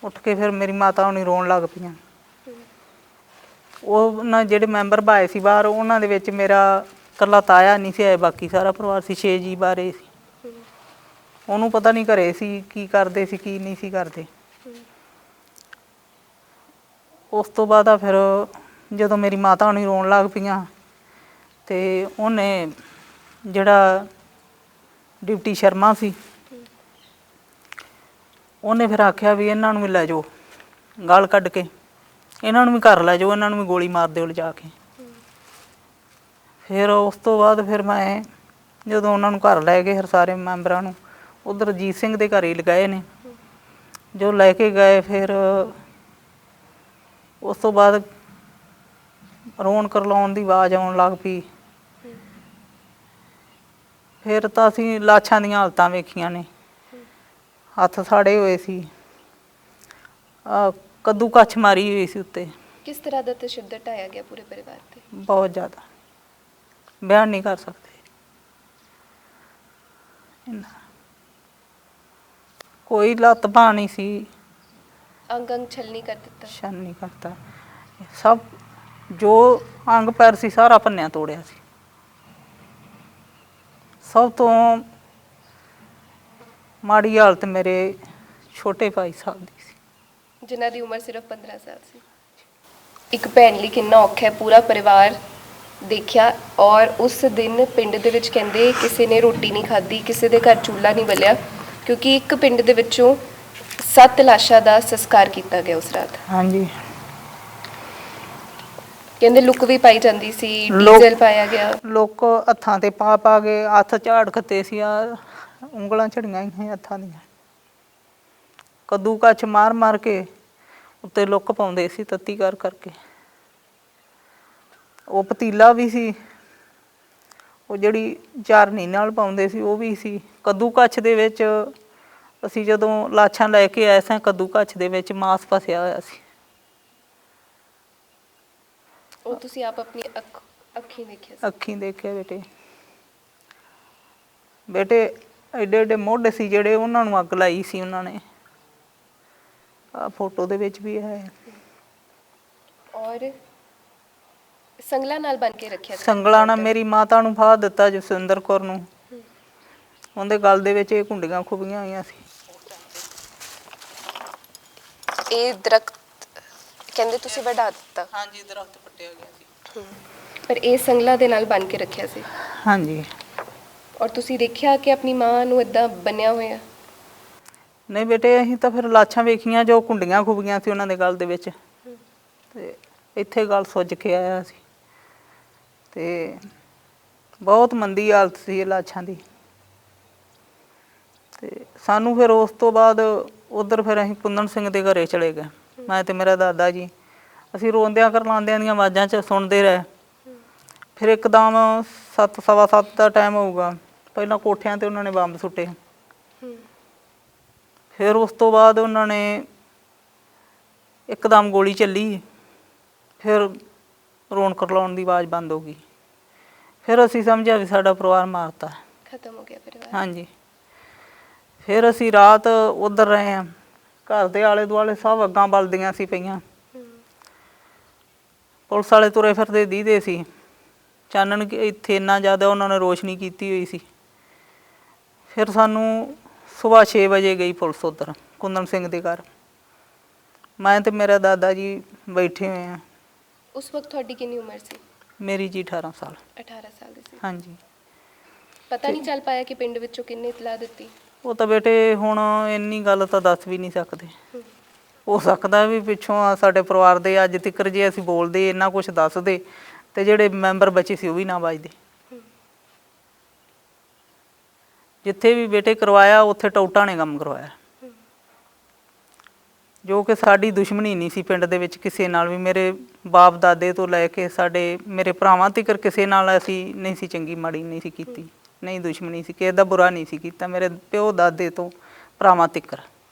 ਉੱਠ ਕੇ, ਫਿਰ ਮੇਰੀ ਮਾਤਾ ਹੁਣੀ ਰੋਣ ਲੱਗ ਪਈਆਂ। ਉਹਨਾਂ ਜਿਹੜੇ ਮੈਂਬਰ ਬਾਏ ਸੀ ਬਾਹਰ, ਉਹਨਾਂ ਦੇ ਵਿੱਚ ਮੇਰਾ ਇਕੱਲਾ ਤਾਇਆ ਨਹੀਂ ਸੀ ਆਇਆ, ਬਾਕੀ ਸਾਰਾ ਪਰਿਵਾਰ ਸੀ। 6 ਜੀ ਬਾਹਰ ਸੀ। ਉਹਨੂੰ ਪਤਾ ਨਹੀਂ ਘਰੇ ਸੀ ਕੀ ਕਰਦੇ ਸੀ ਕੀ ਨਹੀਂ ਸੀ ਕਰਦੇ। ਉਸ ਤੋਂ ਬਾਅਦ ਆ ਫਿਰ ਜਦੋਂ ਮੇਰੀ ਮਾਤਾ ਹੁਣੀ ਰੋਣ ਲੱਗ ਪਈਆਂ ਤੇ ਉਹਨੇ ਜਿਹੜਾ ਡਿਪਟੀ ਸ਼ਰਮਾ ਸੀ ਉਹਨੇ ਫਿਰ ਆਖਿਆ ਵੀ ਇਹਨਾਂ ਨੂੰ ਵੀ ਲੈ ਜਾਓ, ਗਾਲ ਕੱਢ ਕੇ ਇਹਨਾਂ ਨੂੰ ਵੀ ਘਰ ਲੈ ਜਾਓ, ਇਹਨਾਂ ਨੂੰ ਵੀ ਗੋਲੀ ਮਾਰ ਦਿਓ ਲਿਜਾ ਕੇ। ਫਿਰ ਉਸ ਤੋਂ ਬਾਅਦ ਫਿਰ ਮੈਂ ਜਦੋਂ ਉਹਨਾਂ ਨੂੰ ਘਰ ਲੈ ਗਏ, ਫਿਰ ਸਾਰੇ ਮੈਂਬਰਾਂ ਨੂੰ ਉੱਧਰ ਅਜੀਤ ਸਿੰਘ ਦੇ ਘਰ ਹੀ ਲਗਾਏ ਨੇ। ਜੋ ਲੈ ਕੇ ਗਏ ਫਿਰ ਉਸ ਤੋਂ ਬਾਅਦ ਰੋਣ ਕਰਲਾਉਣ ਦੀ ਆਵਾਜ਼ ਆਉਣ ਲੱਗ ਪਈ। ਫਿਰ ਤਾਂ ਅਸੀਂ ਲਾਸ਼ਾਂ ਦੀਆਂ ਹਾਲਤਾਂ ਵੇਖੀਆਂ ਨੇ, ਹੱਥ ਸਾੜੇ ਹੋਏ ਸੀ, ਕੱਦੂ ਕੱਛ ਮਾਰੀ ਹੋਈ ਸੀ ਉੱਤੇ। ਕਿਸ ਤਰ੍ਹਾਂ ਦਾ ਤਸ਼ੱਦਦ ਢਾਇਆ ਗਿਆ ਪੂਰੇ ਪਰਿਵਾਰ ਤੇ? ਬਹੁਤ ਜ਼ਿਆਦਾ, ਬਿਆਨ ਨਹੀਂ ਕਰ ਸਕਦੇ। ਕੋਈ ਲੱਤ ਬਾਂਹ ਨਹੀਂ ਸੀ, ਅੰਗ ਅੰਗ ਛਲਨੀ ਕਰ ਦਿੱਤਾ। ਸ਼ਨ ਨਹੀਂ ਕਰਤਾ। ਸਭ ਜੋ ਅੰਗ ਪੈਰ ਸੀ ਸਾਰਾ ਭੰਨਿਆ ਤੋੜਿਆ ਸੀ। ਸਭ ਤੋਂ ਮਾੜੀ ਹਾਲਤ ਮੇਰੇ ਛੋਟੇ ਭਾਈ ਸਾਹਿਬ ਦੀ ਸੀ, ਜਿਨ੍ਹਾਂ ਦੀ ਉਮਰ ਸਿਰਫ 15 ਸਾਲ ਸੀ। ਇੱਕ ਭੈਣ ਲਈ ਕਿੰਨਾ ਔਖਾ ਹੈ, ਪੂਰਾ ਪਰਿਵਾਰ ਦੇਖਿਆ। ਔਰ ਉਸ ਦਿਨ ਪਿੰਡ ਦੇ ਵਿੱਚ ਕਹਿੰਦੇ ਕਿਸੇ ਨੇ ਰੋਟੀ ਨਹੀਂ ਖਾਧੀ, ਕਿਸੇ ਦੇ ਘਰ ਚੁੱਲ੍ਹਾ ਨਹੀਂ ਬਲਿਆ, ਕਿਉਂਕਿ ਇੱਕ ਪਿੰਡ ਦੇ ਵਿੱਚੋਂ 7 ਲਾਸ਼ਾਂ ਦਾ ਸੰਸਕਾਰ ਕੀਤਾ ਗਿਆ ਉਸ ਰਾਤ। ਹਾਂਜੀ। ਕਹਿੰਦੇ ਲੁੱਕ ਵੀ ਪਾਈ ਜਾਂਦੀ ਸੀ, ਲੋਕ- ਡੀਜ਼ਲ ਪਾਇਆ ਗਿਆ। ਲੋਕ ਹੱਥਾਂ ਤੇ ਪਾ ਪਾ ਕੇ ਹੱਥ ਝਾੜ ਖੱਤੇ ਸੀ, ਆ ਉਂਗਲਾਂ ਝੜੀਆਂ ਹੀ ਹੱਥਾਂ ਦੀਆਂ। ਕੱਦੂ ਕੱਚ ਮਾਰ ਮਾਰ ਕੇ ਉੱਤੇ ਲੁੱਕ ਪਾਉਂਦੇ ਸੀ ਤੱਤੀ ਕਰ ਕਰਕੇ। ਉਹ ਪਤੀਲਾ ਵੀ ਸੀ, ਉਹ ਜਿਹੜੀ ਚਾਰਨੀ ਨਾਲ ਪਾਉਂਦੇ ਸੀ ਉਹ ਵੀ ਸੀ। ਕੱਦੂ ਕੱਚ ਦੇ ਵਿੱਚ ਅਸੀਂ ਜਦੋਂ ਲਾਸ਼ਾਂ ਲੈ ਕੇ ਆਏ ਸਾਂ, ਕੱਦੂ ਕੱਚ ਦੇ ਵਿੱਚ ਮਾਸ ਫਸਿਆ ਹੋਇਆ ਸੀ। ਉਹ ਤੁਸੀਂ ਆਪ ਆਪਣੀ ਅੱਖੀਂ ਦੇਖਿਆ ਸੀ? ਅੱਖੀਂ ਦੇਖਿਆ ਬੇਟੇ। ਬੇਟੇ ਐਡੇ ਐਡੇ ਮੋਢੇ ਸੀ ਜਿਹੜੇ, ਉਹਨਾਂ ਨੂੰ ਅੱਗ ਲਾਈ ਸੀ ਉਹਨਾਂ ਨੇ। ਆ ਫੋਟੋ ਦੇ ਵਿੱਚ ਵੀ ਹੈ। ਔਰ ਸੰਗਲਾ ਨਾਲ ਬਣ ਕੇ ਰੱਖਿਆ ਸੀ? ਸੰਗਲਾ ਨਾਲ ਮੇਰੀ ਮਾਤਾ ਨੂੰ ਫਾਹ ਦਿੱਤਾ, ਜਸਵਿੰਦਰ ਕੌਰ ਨੂੰ। ਉਹਦੇ ਗਲ ਦੇ ਵਿੱਚ ਇਹ ਕੁੰਡੀਆਂ ਖੁੱਬੀਆਂ ਹੋਈਆਂ ਸੀ। ਇਹ ਦਰਖਤ ਕਹਿੰਦੇ ਤੁਸੀਂ ਵਢਾ ਦਿੱਤਾ? ਹਾਂਜੀ, ਦਰਖਤ ਪੱਟਿਆ ਗਿਆ ਸੀ। ਪਰ ਇਹ ਸੰਗਲਾ ਦੇ ਨਾਲ ਬਣ ਕੇ ਰੱਖਿਆ ਸੀ? ਹਾਂਜੀ। ਔਰ ਤੁਸੀਂ ਦੇਖਿਆ ਕਿ ਆਪਣੀ ਮਾਂ ਨੂੰ ਇਦਾਂ ਬੰਨਿਆ ਹੋਇਆ? ਨਹੀਂ ਬੇਟੇ, ਅਸੀਂ ਤਾਂ ਫਿਰ ਲਾਸ਼ਾਂ ਵੇਖੀਆਂ ਜੋ ਕੁੰਡੀਆਂ ਖੁੱਬੀਆਂ ਸੀ ਉਹਨਾਂ ਦੇ ਗਲ ਦੇ ਵਿੱਚ, ਤੇ ਇੱਥੇ ਗਲ ਸੁੱਜ ਕੇ ਆਇਆ ਸੀ। ਤੇ ਬਹੁਤ ਮੰਦੀ ਹਾਲਤ ਸੀ ਇਹ ਲਾਸ਼ਾਂ ਦੀ। ਤੇ ਸਾਨੂੰ ਫਿਰ ਉਸ ਤੋਂ ਬਾਅਦ ਉੱਧਰ ਫਿਰ ਅਸੀਂ ਕੁੰਦਨ ਸਿੰਘ ਦੇ ਘਰੇ ਚਲੇ ਗਏ, ਮੈਂ ਤੇ ਮੇਰਾ ਦਾਦਾ ਜੀ। ਅਸੀਂ ਰੋਂਦਿਆਂ ਕਰਲਾਉਂਦਿਆਂ ਦੀਆਂ ਆਵਾਜ਼ਾਂ 'ਚ ਸੁਣਦੇ ਰਹੇ। ਫਿਰ ਇੱਕਦਮ 7 ਸਵਾ 7 ਦਾ ਟਾਈਮ ਹੋਊਗਾ, ਪਹਿਲਾਂ ਕੋਠਿਆਂ 'ਤੇ ਉਹਨਾਂ ਨੇ ਬੰਬ ਸੁੱਟੇ। ਫਿਰ ਉਸ ਤੋਂ ਬਾਅਦ ਉਹਨਾਂ ਨੇ ਇੱਕਦਮ ਗੋਲੀ ਚੱਲੀ। ਫਿਰ ਰੋਣ ਕਰਲਾਉਣ ਦੀ ਆਵਾਜ਼ ਬੰਦ ਹੋ ਗਈ। ਫਿਰ ਅਸੀਂ ਸਮਝਿਆ ਵੀ ਸਾਡਾ ਪਰਿਵਾਰ ਮਾਰਤਾ, ਖਤਮ ਹੋ ਗਿਆ ਪਰਿਵਾਰ। ਹਾਂਜੀ। ਫਿਰ ਅਸੀਂ ਰਾਤ ਉੱਧਰ ਰਹੇ ਹਾਂ। ਘਰ ਦੇ ਆਲੇ ਦੁਆਲੇ ਸਭ ਅੱਗਾਂ ਬਲਦੀਆਂ ਸੀ ਪਈਆਂ। ਪੁਲਿਸ ਵਾਲੇ ਤੁਰੇ ਫਿਰਦੇ ਦੀਦੇ ਸੀ। ਚਾਨਣ ਇੱਥੇ ਇੰਨਾ ਜ਼ਿਆਦਾ ਉਹਨਾਂ ਨੇ ਰੋਸ਼ਨੀ ਕੀਤੀ ਹੋਈ ਸੀ। ਫਿਰ ਸਾਨੂੰ ਸੁਬਾਹ 6 ਵਜੇ ਗਈ ਪੁਲਿਸ ਉੱਧਰ ਕੁੰਦਨ ਸਿੰਘ ਦੇ ਘਰ। ਮੈਂ ਤੇ ਮੇਰਾ ਦਾਦਾ ਜੀ ਬੈਠੇ ਹੋਏ ਹਾਂ। ਉਸ ਵਕਤ ਤੁਹਾਡੀ ਕਿੰਨੀ ਉਮਰ ਸੀ? ਮੇਰੀ ਜੀ 18 ਸਾਲ। 18 ਸਾਲ ਦੀ ਸੀ। ਹਾਂਜੀ। ਪਤਾ ਨਹੀਂ ਚੱਲ ਪਾਇਆ ਕਿ ਪਿੰਡ ਵਿੱਚੋਂ ਕਿੰਨੇ ਇਤਲਾਹ ਦਿੱਤੀ? ਉਹ ਤਾਂ ਬੇਟੇ ਹੁਣ ਇੰਨੀ ਗੱਲ ਤਾਂ ਦੱਸ ਵੀ ਨਹੀਂ ਸਕਦੇ। ਹੋ ਸਕਦਾ ਵੀ ਪਿੱਛੋਂ ਸਾਡੇ ਪਰਿਵਾਰ ਦੇ ਅੱਜ ਤੱਕ ਜੇ ਅਸੀਂ ਬੋਲਦੇ ਇੰਨਾ ਕੁਛ ਦੱਸਦੇ ਤੇ ਜਿਹੜੇ ਮੈਂਬਰ ਬਚੇ ਸੀ ਉਹ ਵੀ ਨਾ ਵੱਜਦੇ। ਜਿੱਥੇ ਵੀ ਬੇਟੇ ਕਰਵਾਇਆ ਉੱਥੇ ਟੌਟਾਂ ਨੇ ਕੰਮ ਕਰਵਾਇਆ, ਜੋ ਕਿ ਸਾਡੀ ਦੁਸ਼ਮਣੀ ਨਹੀਂ ਸੀ ਪਿੰਡ ਦੇ ਵਿੱਚ ਕਿਸੇ ਨਾਲ ਵੀ। ਮੇਰੇ ਬਾਪ ਦਾਦੇ ਤੋਂ ਲੈ ਕੇ ਸਾਡੇ ਮੇਰੇ ਭਰਾਵਾਂ ਤੱਕ ਕਿਸੇ ਨਾਲ ਅਸੀਂ ਨਹੀਂ ਸੀ ਚੰਗੀ ਮਾੜੀ ਨਹੀਂ ਸੀ ਕੀਤੀ, ਨਹੀਂ ਦੁਸ਼ਮਣੀ ਸੀ, ਕਿਸੇ ਦਾ ਬੁਰਾ ਨਹੀਂ ਸੀ ਕੀਤਾ। ਮੇਰੇ ਪਿਓ ਦਾਦੇ ਤੋਂ ਭਰਾਵਾਂ ਤੱਕ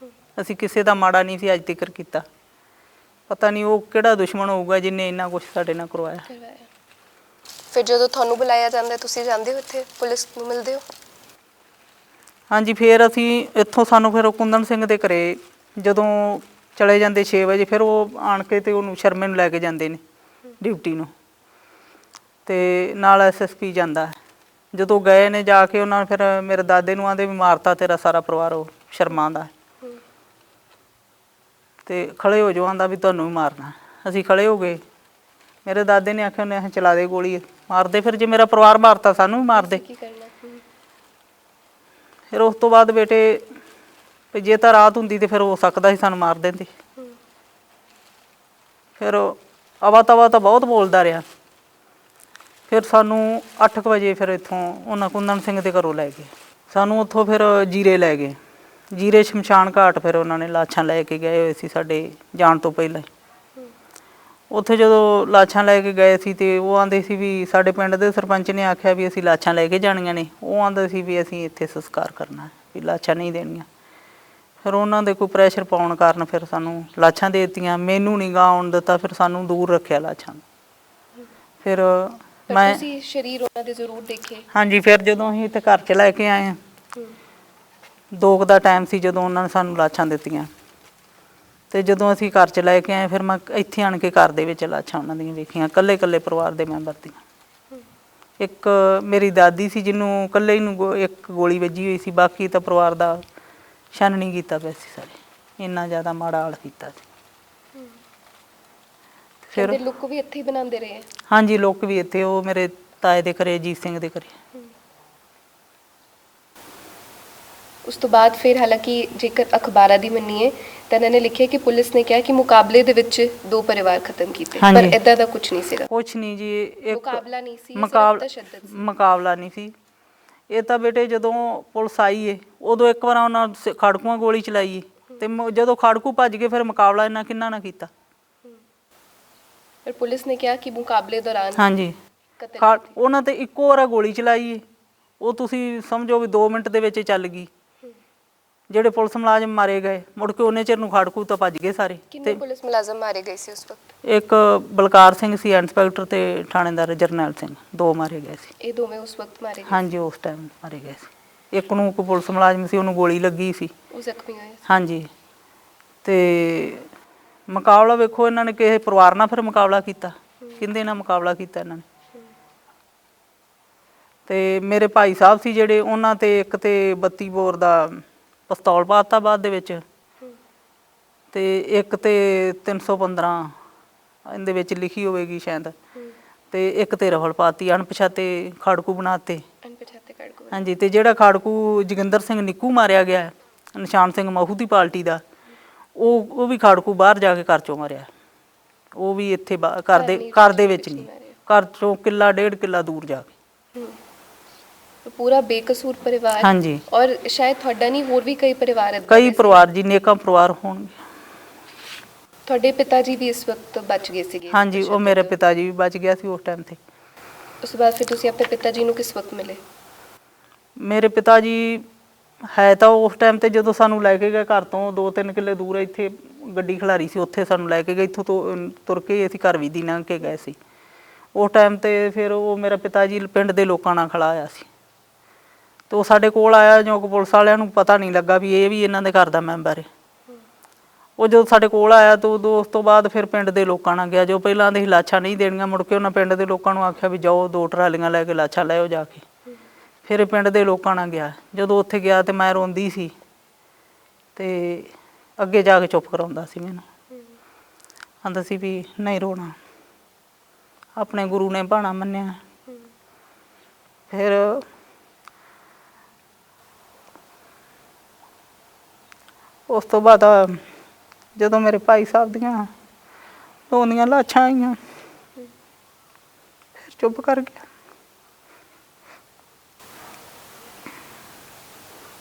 ਅਸੀਂ ਕਿਸੇ ਦਾ ਮਾੜਾ ਨਹੀਂ ਸੀ ਅੱਜ ਤੱਕ ਕੀਤਾ। ਪਤਾ ਨਹੀਂ ਉਹ ਕਿਹੜਾ ਦੁਸ਼ਮਣ ਹੋਊਗਾ ਜਿਹਨੇ ਇੰਨਾ ਕੁਛ ਸਾਡੇ ਨਾਲ ਕਰਵਾਇਆ। ਫਿਰ ਜਦੋਂ ਤੁਹਾਨੂੰ ਬੁਲਾਇਆ ਜਾਂਦਾ ਤੁਸੀਂ ਜਾਂਦੇ ਹੋ ਉੱਥੇ, ਪੁਲਿਸ ਨੂੰ ਮਿਲਦੇ ਹੋ? ਹਾਂਜੀ। ਫਿਰ ਅਸੀਂ ਇੱਥੋਂ ਸਾਨੂੰ ਫਿਰ ਕੁੰਦਨ ਸਿੰਘ ਦੇ ਘਰੇ ਜਦੋਂ ਚਲੇ ਜਾਂਦੇ 6 ਵਜੇ, ਫਿਰ ਉਹ ਆਣ ਕੇ ਤੇ ਉਹਨੂੰ ਸ਼ਰਮੇ ਨੂੰ ਲੈ ਕੇ ਜਾਂਦੇ ਨੇ ਡਿਊਟੀ ਨੂੰ, ਤੇ ਨਾਲ SSP ਜਾਂਦਾ। ਜਦੋਂ ਗਏ ਨੇ ਜਾ ਕੇ ਉਹਨਾਂ ਫਿਰ ਮੇਰੇ ਦਾਦੇ ਨੂੰ ਆਂਦੇ ਵੀ ਮਾਰਤਾ ਤੇਰਾ ਸਾਰਾ ਪਰਿਵਾਰ ਉਹ ਸ਼ਰਮਾ ਦਾ, ਤੇ ਖੜੇ ਹੋ ਜਾਓ, ਆਂਦਾ ਵੀ ਤੁਹਾਨੂੰ ਵੀ ਮਾਰਨਾ। ਅਸੀਂ ਖੜੇ ਹੋ ਗਏ। ਮੇਰੇ ਦਾਦੇ ਨੇ ਆਖਿਆ ਉਹਨੇ ਚਲਾ ਦੇ ਗੋਲੀ, ਮਾਰਦੇ। ਫਿਰ ਜੇ ਮੇਰਾ ਪਰਿਵਾਰ ਮਾਰਤਾ ਸਾਨੂੰ ਵੀ ਮਾਰਦੇ। ਫਿਰ ਉਸ ਤੋਂ ਬਾਅਦ ਬੇਟੇ ਵੀ ਜੇ ਤਾਂ ਰਾਤ ਹੁੰਦੀ ਤੇ ਫਿਰ ਹੋ ਸਕਦਾ ਸੀ ਸਾਨੂੰ ਮਾਰ ਦਿੰਦੇ। ਫਿਰ ਅਵਾ ਤਵਾ ਤਾਂ ਬਹੁਤ ਬੋਲਦਾ ਰਿਹਾ। ਫਿਰ ਸਾਨੂੰ 8 ਵਜੇ ਫਿਰ ਇੱਥੋਂ ਉਹਨਾਂ ਕੁੰਦਨ ਸਿੰਘ ਦੇ ਘਰੋਂ ਲੈ ਗਏ ਸਾਨੂੰ। ਉੱਥੋਂ ਫਿਰ ਜੀਰੇ ਲੈ ਗਏ। ਜੀਰੇ ਸ਼ਮਸ਼ਾਨ ਘਾਟ ਫਿਰ ਉਹਨਾਂ ਨੇ ਲਾਸ਼ਾਂ ਲੈ ਕੇ ਗਏ ਹੋਏ ਸੀ ਸਾਡੇ ਜਾਣ ਤੋਂ ਪਹਿਲਾਂ। ਉੱਥੇ ਜਦੋਂ ਲਾਸ਼ਾਂ ਲੈ ਕੇ ਗਏ ਸੀ ਤੇ ਉਹ ਆਂਦੇ ਸੀ ਵੀ ਸਾਡੇ ਪਿੰਡ ਦੇ ਸਰਪੰਚ ਨੇ ਆਖਿਆ ਵੀ ਅਸੀਂ ਲਾਸ਼ਾਂ ਲੈ ਕੇ ਜਾਣੀਆਂ ਨੇ। ਉਹ ਆਂਦੇ ਸੀ ਵੀ ਅਸੀਂ ਇੱਥੇ ਸੰਸਕਾਰ ਕਰਨਾ, ਵੀ ਲਾਸ਼ਾਂ ਨਹੀਂ ਦੇਣੀਆਂ। ਫਿਰ ਉਹਨਾਂ ਦੇ ਕੋਈ ਪ੍ਰੈਸ਼ਰ ਪਾਉਣ ਕਾਰਨ ਫਿਰ ਸਾਨੂੰ ਲਾਸ਼ਾਂ ਦੇ ਦਿੱਤੀਆਂ। ਮੈਨੂੰ ਨਹੀਂ ਗਾ ਆਉਣ ਦਿੱਤਾ, ਫਿਰ ਸਾਨੂੰ ਦੂਰ ਰੱਖਿਆ ਲਾਸ਼ਾਂ ਤੋਂ। ਫਿਰ ਮੈਂ ਤੁਸੀਂ ਸ਼ਰੀਰ ਉਹਨਾਂ ਦੇ ਜ਼ਰੂਰ ਦੇਖੇ? ਹਾਂਜੀ। ਫਿਰ ਜਦੋਂ ਅਸੀਂ ਇੱਥੇ ਘਰ 'ਚ ਲੈ ਕੇ ਆਏ ਹਾਂ 2 ਦਾ ਟਾਈਮ ਸੀ ਜਦੋਂ ਉਹਨਾਂ ਨੇ ਸਾਨੂੰ ਲਾਸ਼ਾਂ ਦਿੱਤੀਆਂ। ਤੇ ਜਦੋਂ ਅਸੀਂ ਘਰ 'ਚ ਲੈ ਕੇ ਆਏ ਫਿਰ ਮੈਂ ਇੱਥੇ ਆਣ ਕੇ ਘਰ ਦੇ ਵਿੱਚ ਲਾਸ਼ਾਂ ਉਹਨਾਂ ਦੀਆਂ ਵੇਖੀਆਂ, ਇਕੱਲੇ ਇਕੱਲੇ ਪਰਿਵਾਰ ਦੇ ਮੈਂਬਰ ਦੀਆਂ। ਇੱਕ ਮੇਰੀ ਦਾਦੀ ਸੀ ਜਿਹਨੂੰ ਇਕੱਲੇ ਨੂੰ ਇੱਕ ਗੋਲੀ ਵੱਜੀ ਹੋਈ ਸੀ, ਬਾਕੀ ਤਾਂ ਪਰਿਵਾਰ ਦਾ ਛਾਨਣੀ ਕੀਤਾ ਪਿਆ ਸੀ ਸਾਰੇ, ਇੰਨਾ ਜ਼ਿਆਦਾ ਮਾੜਾ ਹਾਲ ਕੀਤਾ ਸੀ। ਫਿਰ ਕਹਿੰਦੇ ਲੁੱਕ ਵੀ ਇੱਥੇ ਹੀ ਬਣਾਉਂਦੇ ਰਹੇ। ਹਾਂਜੀ, ਲੋਕ ਵੀ ਇੱਥੇ, ਉਹ ਮੇਰੇ ਤਾਏ ਦੇ ਘਰੇ, ਅਜੀਤ ਸਿੰਘ ਦੇ ਘਰੇ। ਉਸ ਤੋਂ ਬਾਅਦ ਫਿਰ ਹਾਲਾਂਕਿ ਜੇਕਰ ਅਖਬਾਰਾਂ ਦੀ ਮੰਨੀਏ ਤਾਂ ਇਹਨਾਂ ਨੇ ਲਿਖਿਆ ਕਿ ਪੁਲਿਸ ਨੇ ਕਿਹਾ ਕਿ ਮੁਕਾਬਲੇ ਦੇ ਵਿੱਚ 2 ਪਰਿਵਾਰ ਖਤਮ ਕੀਤੇ, ਪਰ ਇਦਾਂ ਦਾ ਕੁਝ ਨਹੀਂ ਸੀਗਾ। ਕੁਛ ਨਹੀਂ ਜੀ, ਇੱਕ ਮੁਕਾਬਲਾ ਨਹੀਂ ਸੀ, ਸਿਰਫ ਤਸ਼ੱਦਦ ਸੀ। ਮੁਕਾਬਲਾ ਨਹੀਂ ਸੀ ਇਹ ਤਾਂ ਬੇਟੇ। ਜਦੋਂ ਪੁਲਿਸ ਆਈ ਏ ਉਦੋਂ ਇੱਕ ਵਾਰ ਉਹਨਾਂ ਖੜਕੂਆਂ ਗੋਲੀ ਚਲਾਈ ਤੇ ਜਦੋਂ ਖੜਕੂ ਭੱਜ ਗਏ ਫਿਰ ਮੁਕਾਬਲਾ ਇਹਨਾਂ ਕਿੰਨਾ ਨਾ ਕੀਤਾ। ਪਰ ਪੁਲਿਸ ਨੇ ਕਿਹਾ ਕਿ ਮੁਕਾਬਲੇ ਦੌਰਾਨ ਹਾਂਜੀ ਉਹਨਾਂ ਤੇ ਇੱਕੋ ਵਾਰ ਗੋਲੀ ਚਲਾਈ ਏ, ਉਹ ਤੁਸੀਂ ਸਮਝੋ ਵੀ 2 ਮਿੰਟ ਦੇ ਵਿੱਚ ਚੱਲ ਗਈ। ਜਿਹੜੇ ਪੁਲਿਸ ਮੁਲਾਜ਼ਮ ਮਾਰੇ ਗਏ ਮੁੜ ਕੇ ਉਹਨੇ ਚਿਰ ਨੂੰ ਖੜਕੂ ਤਾਂ ਭੱਜ ਗਏ ਸਾਰੇ। ਕਿੰਨੇ ਪੁਲਿਸ ਮੁਲਾਜ਼ਮ ਮਾਰੇ ਗਏ ਸੀ ਉਸ ਵਕਤ? ਇੱਕ ਬਲਕਾਰ ਸਿੰਘ ਸੀ ਇੰਸਪੈਕਟਰ ਤੇ ਥਾਣੇਦਾਰ ਜਰਨੈਲ ਸਿੰਘ, 2 ਮਾਰੇ ਗਏ ਸੀ। ਇਹ ਦੋਵੇਂ ਉਸ ਵਕਤ ਮਾਰੇ ਗਏ? ਹਾਂਜੀ, ਉਸ ਟਾਈਮ ਮਾਰੇ ਗਏ ਸੀ। ਇੱਕ ਨੂੰ ਕੋਈ ਪੁਲਿਸ ਮੁਲਾਜ਼ਮ ਸੀ, ਉਹਨੂੰ ਗੋਲੀ ਲੱਗੀ ਸੀ, ਉਹ ਜ਼ਖਮੀ ਹੋਇਆ ਸੀ। ਹਾਂਜੀ। ਤੇ ਮੁਕਾਬਲਾ ਵੇਖੋ ਇਹਨਾਂ ਨੇ ਕਿਸੇ ਪਰਿਵਾਰ ਨਾਲ ਫਿਰ ਮੁਕਾਬਲਾ ਕੀਤਾ, ਕਿਹਦੇ ਨਾਲ ਮੁਕਾਬਲਾ ਕੀਤਾ ਇਹਨਾਂ ਨੇ। ਤੇ ਮੇਰੇ ਭਾਈ ਸਾਹਿਬ ਸੀ ਜਿਹੜੇ, ਉਹਨਾਂ ਤੇ ਇੱਕ ਤੇ 32 ਬੋਰ ਦਾ ਪਿਸਤੌਲ ਪਾਤਾ ਬਾਅਦ ਦੇ ਵਿੱਚ, ਤੇ ਇੱਕ ਤੇ 315 ਇਹਦੇ ਵਿੱਚ ਲਿਖੀ ਹੋਵੇਗੀ ਸ਼ਾਇਦ, ਤੇ ਇੱਕ ਤੇ ਰਫਲ ਪਾਤੀ, ਅਣਪਛਾਤੇ ਖੜਕੂ ਬਣਾਤੇ। ਹਾਂਜੀ, ਤੇ ਜਿਹੜਾ ਖੜਕੂ ਜੋਗਿੰਦਰ ਸਿੰਘ ਨਿੱਕੂ ਮਾਰਿਆ ਗਿਆ, ਨਿਸ਼ਾਨ ਸਿੰਘ ਮਹੂ ਦੀ ਪਾਰਟੀ ਦਾ, ਉਹ ਵੀ ਖੜਕੂ ਬਾਹਰ ਜਾ ਕੇ ਘਰ ਚੋਂ ਮਾਰਿਆ। ਉਹ ਵੀ ਇੱਥੇ ਘਰ ਦੇ ਵਿੱਚ ਨਹੀਂ, ਘਰ ਚੋਂ 1.5 ਕਿੱਲਾ ਦੂਰ ਜਾ ਕੇ। ਪੂਰਾ ਬੇਕਸੂਰ ਪਰਿਵਾਰ। ਹਾਂਜੀ, ਔਰ ਸ਼ਾਇਦ ਤੁਹਾਡਾ ਨਹੀਂ, ਹੋਰ ਵੀ ਕਈ ਪਰਿਵਾਰ ਕਈ ਪਰਿਵਾਰ ਜੀ, ਨੇਕਾਂ ਪਰਿਵਾਰ ਹੋਣਗੇ। ਤੁਹਾਡੇ ਪਿਤਾ ਜੀ ਵੀ ਇਸ ਵਕਤ ਬਚ ਗਏ ਸੀਗੇ? ਹਾਂਜੀ, ਉਹ ਮੇਰੇ ਪਿਤਾ ਜੀ ਵੀ ਬਚ ਗਿਆ ਸੀ ਉਸ ਟਾਈਮ ਤੇ। ਉਸ ਤੋਂ ਬਾਅਦ ਫਿਰ ਤੁਸੀਂ ਆਪਣੇ ਪਿਤਾ ਜੀ ਨੂੰ ਕਿਸ ਵਕਤ ਮਿਲੇ? ਮੇਰੇ ਪਿਤਾ ਜੀ ਹੈ ਤਾਂ ਉਸ ਟਾਈਮ ਤੇ ਜਦੋਂ ਸਾਨੂੰ ਲੈ ਕੇ ਗਏ ਘਰ ਤੋਂ 2-3 ਕਿੱਲੇ ਦੂਰ, ਇੱਥੇ ਗੱਡੀ ਖਿਲਾਰੀ ਸੀ, ਉੱਥੇ ਸਾਨੂੰ ਲੈ ਕੇ ਗਏ। ਇੱਥੋਂ ਤੋਂ ਤੁਰ ਕੇ ਅਸੀਂ ਘਰ ਵੀ ਦੀ ਲੰਘ ਕੇ ਗਏ ਸੀ ਉਸ ਟਾਈਮ ਤੇ। ਫਿਰ ਉਹ ਮੇਰਾ ਪਿਤਾ ਜੀ ਪਿੰਡ ਦੇ ਲੋਕਾਂ ਨਾਲ ਖੜਾ ਆਇਆ ਸੀ, ਤੇ ਉਹ ਸਾਡੇ ਕੋਲ ਆਇਆ, ਜੋ ਕਿ ਪੁਲਿਸ ਵਾਲਿਆਂ ਨੂੰ ਪਤਾ ਨਹੀਂ ਲੱਗਾ ਵੀ ਇਹ ਵੀ ਇਹਨਾਂ ਦੇ ਘਰ ਦਾ ਮੈਂਬਰ ਹੈ। ਉਹ ਜਦੋਂ ਸਾਡੇ ਕੋਲ ਆਇਆ ਤਾਂ ਉਦੋਂ ਉਸ ਤੋਂ ਬਾਅਦ ਫਿਰ ਪਿੰਡ ਦੇ ਲੋਕਾਂ ਨਾਲ ਗਿਆ। ਜੋ ਪਹਿਲਾਂ ਦੇ ਲਾਸ਼ਾਂ ਨਹੀਂ ਦੇਣੀਆਂ, ਮੁੜ ਕੇ ਉਹਨਾਂ ਪਿੰਡ ਦੇ ਲੋਕਾਂ ਨੂੰ ਆਖਿਆ ਵੀ ਜਾਓ 2 ਟਰਾਲੀਆਂ ਲੈ ਕੇ ਲਾਸ਼ਾਂ ਲੈ ਆਓ ਜਾ ਕੇ। ਫਿਰ ਪਿੰਡ ਦੇ ਲੋਕਾਂ ਨਾਲ ਗਿਆ। ਜਦੋਂ ਉੱਥੇ ਗਿਆ ਤੇ ਮੈਂ ਰੋਂਦੀ ਸੀ, ਤੇ ਅੱਗੇ ਜਾ ਕੇ ਚੁੱਪ ਕਰਾਉਂਦਾ ਸੀ ਮੈਨੂੰ, ਆਂਦਾ ਸੀ ਵੀ ਨਹੀਂ ਰੋਣਾ, ਆਪਣੇ ਗੁਰੂ ਨੇ ਭਾਣਾ ਮੰਨਿਆ। ਫਿਰ ਉਸ ਤੋਂ ਬਾਅਦ ਜਦੋਂ ਮੇਰੇ ਭਾਈ ਸਾਹਿਬ ਦੀਆਂ 2 ਲਾਸ਼ਾਂ ਆਈਆਂ, ਫਿਰ ਚੁੱਪ ਕਰ ਗਿਆ।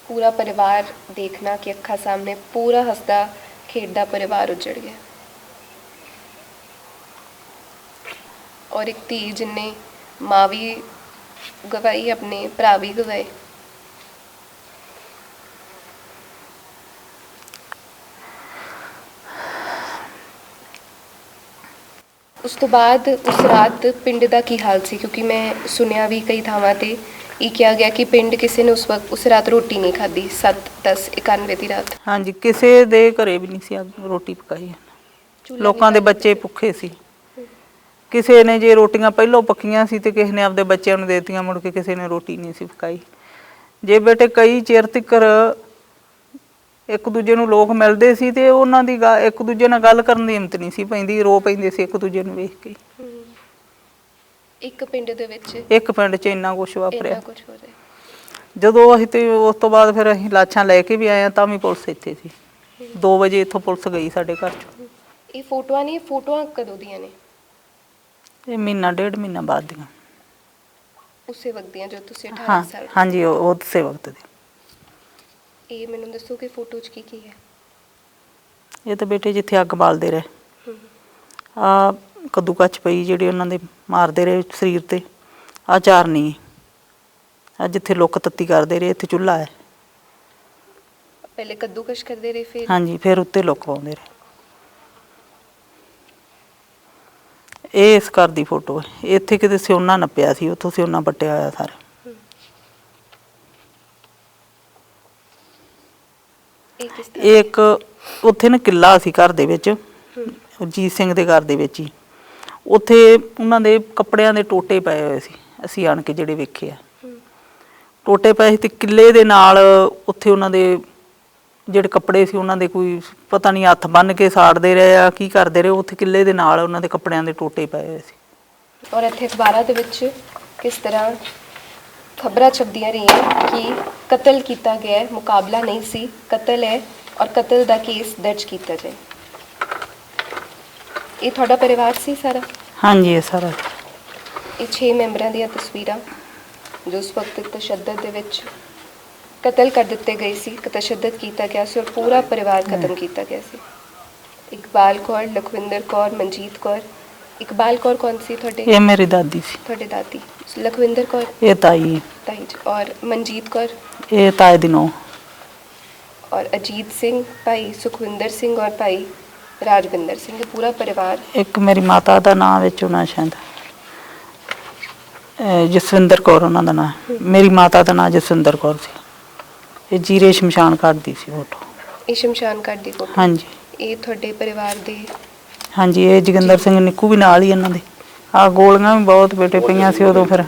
पूरा परिवार देखना कि अखा सामने पूरा हंसदा खेडदा परिवार उजड़ गया, और एक धी जिन्ने माँ भी गवाई, अपने भरा भी गवाए। उस तो बाद उस रात पिंड दा की हाल सी? क्योंकि मैं सुनिया भी कई थावां ते ਇਹ ਕਿਹਾ ਗਿਆ ਕਿ ਪਿੰਡ ਕਿਸੇ ਨੇ ਉਸ ਰਾਤ ਰੋਟੀ ਨਹੀਂ ਖਾਧੀ, 7/10/91 ਦੀ ਰਾਤ। ਹਾਂਜੀ, ਕਿਸੇ ਦੇ ਘਰੇ ਵੀ ਨਹੀਂ ਸੀ ਰੋਟੀ ਪਕਾਈ, ਲੋਕਾਂ ਦੇ ਬੱਚੇ ਭੁੱਖੇ ਸੀ। ਕਿਸੇ ਨੇ ਜੇ ਰੋਟੀਆਂ ਪਹਿਲਾਂ ਪੱਕੀਆਂ ਸੀ ਤੇ ਕਿਸੇ ਨੇ ਆਪਦੇ ਬੱਚਿਆਂ ਨੂੰ ਦੇਤੀਆਂ, ਮੁੜ ਕੇ ਕਿਸੇ ਨੇ ਰੋਟੀ ਨਹੀਂ ਸੀ ਪਕਾਈ। ਜੇ ਬੇਟੇ ਕਈ ਚਿਰ ਤੱਕ ਇੱਕ ਦੂਜੇ ਨੂੰ ਲੋਕ ਮਿਲਦੇ ਸੀ ਤੇ ਉਹਨਾਂ ਦੀ ਇੱਕ ਦੂਜੇ ਨਾਲ ਗੱਲ ਕਰਨ ਦੀ ਹਿੰਮਤ ਨਹੀਂ ਸੀ ਪੈਂਦੀ, ਰੋ ਪੈਂਦੇ ਸੀ ਇੱਕ ਦੂਜੇ ਨੂੰ ਵੇਖ ਕੇ। ਇੱਕ ਪਿੰਡ 'ਚ ਇੰਨਾ ਕੁਛ ਵਾਪਰਿਆ। ਜਦੋਂ ਅਸੀਂ ਤੇ ਉਸ ਤੋਂ ਬਾਅਦ ਫਿਰ ਅਸੀਂ ਲਾਸ਼ਾਂ ਲੈ ਕੇ ਵੀ ਆਏ ਹਾਂ, ਤਾਂ ਵੀ ਪੁਲਿਸ ਇੱਥੇ ਸੀ। 2 ਵਜੇ ਇੱਥੋਂ ਪੁਲਿਸ ਗਈ ਸਾਡੇ ਘਰ 'ਚੋਂ। ਇਹ ਫੋਟੋਆਂ ਕਦੋਂ ਦੀਆਂ ਨੇ? ਇਹ 1.5 ਮਹੀਨਾ ਬਾਅਦ ਦੀਆਂ। ਉਸੇ ਵਕਤ ਦੀਆਂ ਜੋ ਤੁਸੀਂ 18 ਸਾਲ? ਹਾਂਜੀ, ਉਹ ਉਸੇ ਵਕਤ ਦੀ। ਇਹ ਮੈਨੂੰ ਦੱਸੋ ਕਿ ਫੋਟੋ 'ਚ ਕੀ ਹੈ? ਇਹ ਤਾਂ ਬੇਟੇ ਜਿੱਥੇ ਅੱਗ ਬਾਲਦੇ ਰਹੇ, ਆ ਕੱਦੂ ਕੱਚ ਪਈ ਜਿਹੜੀ ਉਹਨਾਂ ਦੇ ਮਾਰਦੇ ਰਹੇ ਸਰੀਰ ਤੇ, ਆ ਚਾਰਨੀ, ਆ ਜਿੱਥੇ ਲੁੱਕ ਤੱਤੀ ਕਰਦੇ ਰਹੇ, ਇੱਥੇ ਚੁੱਲ੍ਹਾ ਹੈ। ਪਹਿਲੇ ਕੱਦੂਕਸ਼ ਕਰਦੇ ਰਹੇ, ਫਿਰ? ਹਾਂਜੀ, ਫਿਰ ਉੱਤੇ ਲੁੱਕ ਪਾਉਂਦੇ ਰਹੇ। ਇਹ ਇਸ ਘਰ ਦੀ ਫੋਟੋ ਹੈ। ਇੱਥੇ ਕਿਤੇ ਸਿਉਨਾ ਨੱਪਿਆ ਸੀ, ਉੱਥੋਂ ਸਿਉਨਾ ਪੱਟਿਆ ਹੋਇਆ ਸਾਰਾ। ਕਿਸ ਤਰ੍ਹਾਂ? ਇੱਕ ਉੱਥੇ ਨਾ ਕਿੱਲਾ ਸੀ ਘਰ ਦੇ ਵਿੱਚ, ਅਜੀਤ ਸਿੰਘ ਦੇ ਘਰ ਦੇ ਵਿੱਚ ਹੀ। ਉੱਥੇ ਉਹਨਾਂ ਦੇ ਕੱਪੜਿਆਂ ਦੇ ਟੋਟੇ ਪਏ ਹੋਏ ਸੀ, ਅਸੀਂ ਆਣ ਕੇ ਜਿਹੜੇ ਵੇਖੇ ਆ ਟੋਟੇ ਪਏ ਸੀ। ਤੇ ਕਿੱਲੇ ਦੇ ਨਾਲ ਉੱਥੇ ਉਹਨਾਂ ਦੇ ਜਿਹੜੇ ਕੱਪੜੇ ਸੀ ਉਹਨਾਂ ਦੇ ਕੋਈ ਪਤਾ ਨਹੀਂ ਹੱਥ ਬੰਨ੍ਹ ਕੇ ਸਾੜਦੇ ਰਹੇ ਆ ਕੀ ਕਰਦੇ ਰਹੇ, ਉੱਥੇ ਕਿੱਲੇ ਦੇ ਨਾਲ ਉਹਨਾਂ ਦੇ ਕੱਪੜਿਆਂ ਦੇ ਟੋਟੇ ਪਏ ਹੋਏ ਸੀ। ਔਰ ਇੱਥੇ ਅਖਬਾਰਾਂ ਦੇ ਵਿੱਚ ਕਿਸ ਤਰ੍ਹਾਂ ਖਬਰਾਂ ਛਪਦੀਆਂ ਰਹੀਆਂ ਕਿ ਕਤਲ ਕੀਤਾ ਗਿਆ ਹੈ, ਮੁਕਾਬਲਾ ਨਹੀਂ ਸੀ, ਕਤਲ ਹੈ ਔਰ ਕਤਲ ਦਾ ਕੇਸ ਦਰਜ ਕੀਤਾ ਜਾਏ। ਇਹ ਤੁਹਾਡਾ ਪਰਿਵਾਰ ਸੀ ਸਾਰਾ? ਹਾਂਜੀ, ਇਹ ਸਾਰਾ ਇਹ 6 ਮੈਂਬਰਾਂ ਦੀਆਂ ਤਸਵੀਰਾਂ ਜੋ ਉਸ ਵਕਤ ਤਸ਼ੱਦਦ ਦੇ ਵਿੱਚ ਕਤਲ ਕਰ ਦਿੱਤੇ ਗਏ ਸੀ, ਤਸ਼ੱਦਦ ਕੀਤਾ ਗਿਆ ਸੀ ਔਰ ਪੂਰਾ ਪਰਿਵਾਰ ਖਤਮ ਕੀਤਾ ਗਿਆ ਸੀ। ਇਕਬਾਲ ਕੌਰ, ਲਖਵਿੰਦਰ ਕੌਰ, ਮਨਜੀਤ ਕੌਰ। ਇਕਬਾਲ ਕੌਰ ਕੌਣ ਸੀ ਤੁਹਾਡੇ? ਇਹ ਮੇਰੀ ਦਾਦੀ ਸੀ। ਤੁਹਾਡੇ ਦਾਦੀ। ਲਖਵਿੰਦਰ ਕੌਰ? ਇਹ ਤਾਈ। ਤਾਈ ਜੀ। ਔਰ ਮਨਜੀਤ ਕੌਰ? ਇਹ ਤਾਏ ਦੀ ਨੂੰਹ। ਔਰ ਅਜੀਤ ਸਿੰਘ, ਭਾਈ ਸੁਖਵਿੰਦਰ ਸਿੰਘ ਔਰ ਭਾਈ ਰਾਜਵਿੰਦਰ ਸਿੰਘ, ਪੂਰਾ ਪਰਿਵਾਰ। ਇੱਕ ਮੇਰੀ ਮਾਤਾ ਦਾ ਨਾਮ ਵਿੱਚ ਉਹਨਾਂ ਸ਼ਾਇਦ ਜਸਵਿੰਦਰ ਕੌਰ ਉਹਨਾਂ ਦਾ ਨਾਮ। ਮੇਰੀ ਮਾਤਾ ਦਾ ਨਾਮ ਜਸਵਿੰਦਰ ਕੌਰ ਸੀ। ਇਹ ਜੀਰੇ ਸ਼ਮਸ਼ਾਨ ਘਾਟ ਦੀ ਸੀ ਫੋਟੋ। ਇਹ ਸ਼ਮਸ਼ਾਨ ਘਾਟ ਦੀ ਫੋਟੋ? ਹਾਂਜੀ। ਇਹ ਤੁਹਾਡੇ ਪਰਿਵਾਰ ਦੇ? ਹਾਂਜੀ, ਇਹ ਜੋਗਿੰਦਰ ਸਿੰਘ ਨਿੱਕੂ ਵੀ ਨਾਲ ਹੀ ਇਹਨਾਂ ਦੇ। ਆਹ ਗੋਲੀਆਂ ਵੀ ਬਹੁਤ ਬੇਟੇ ਪਈਆਂ ਸੀ ਉਦੋਂ। ਫਿਰ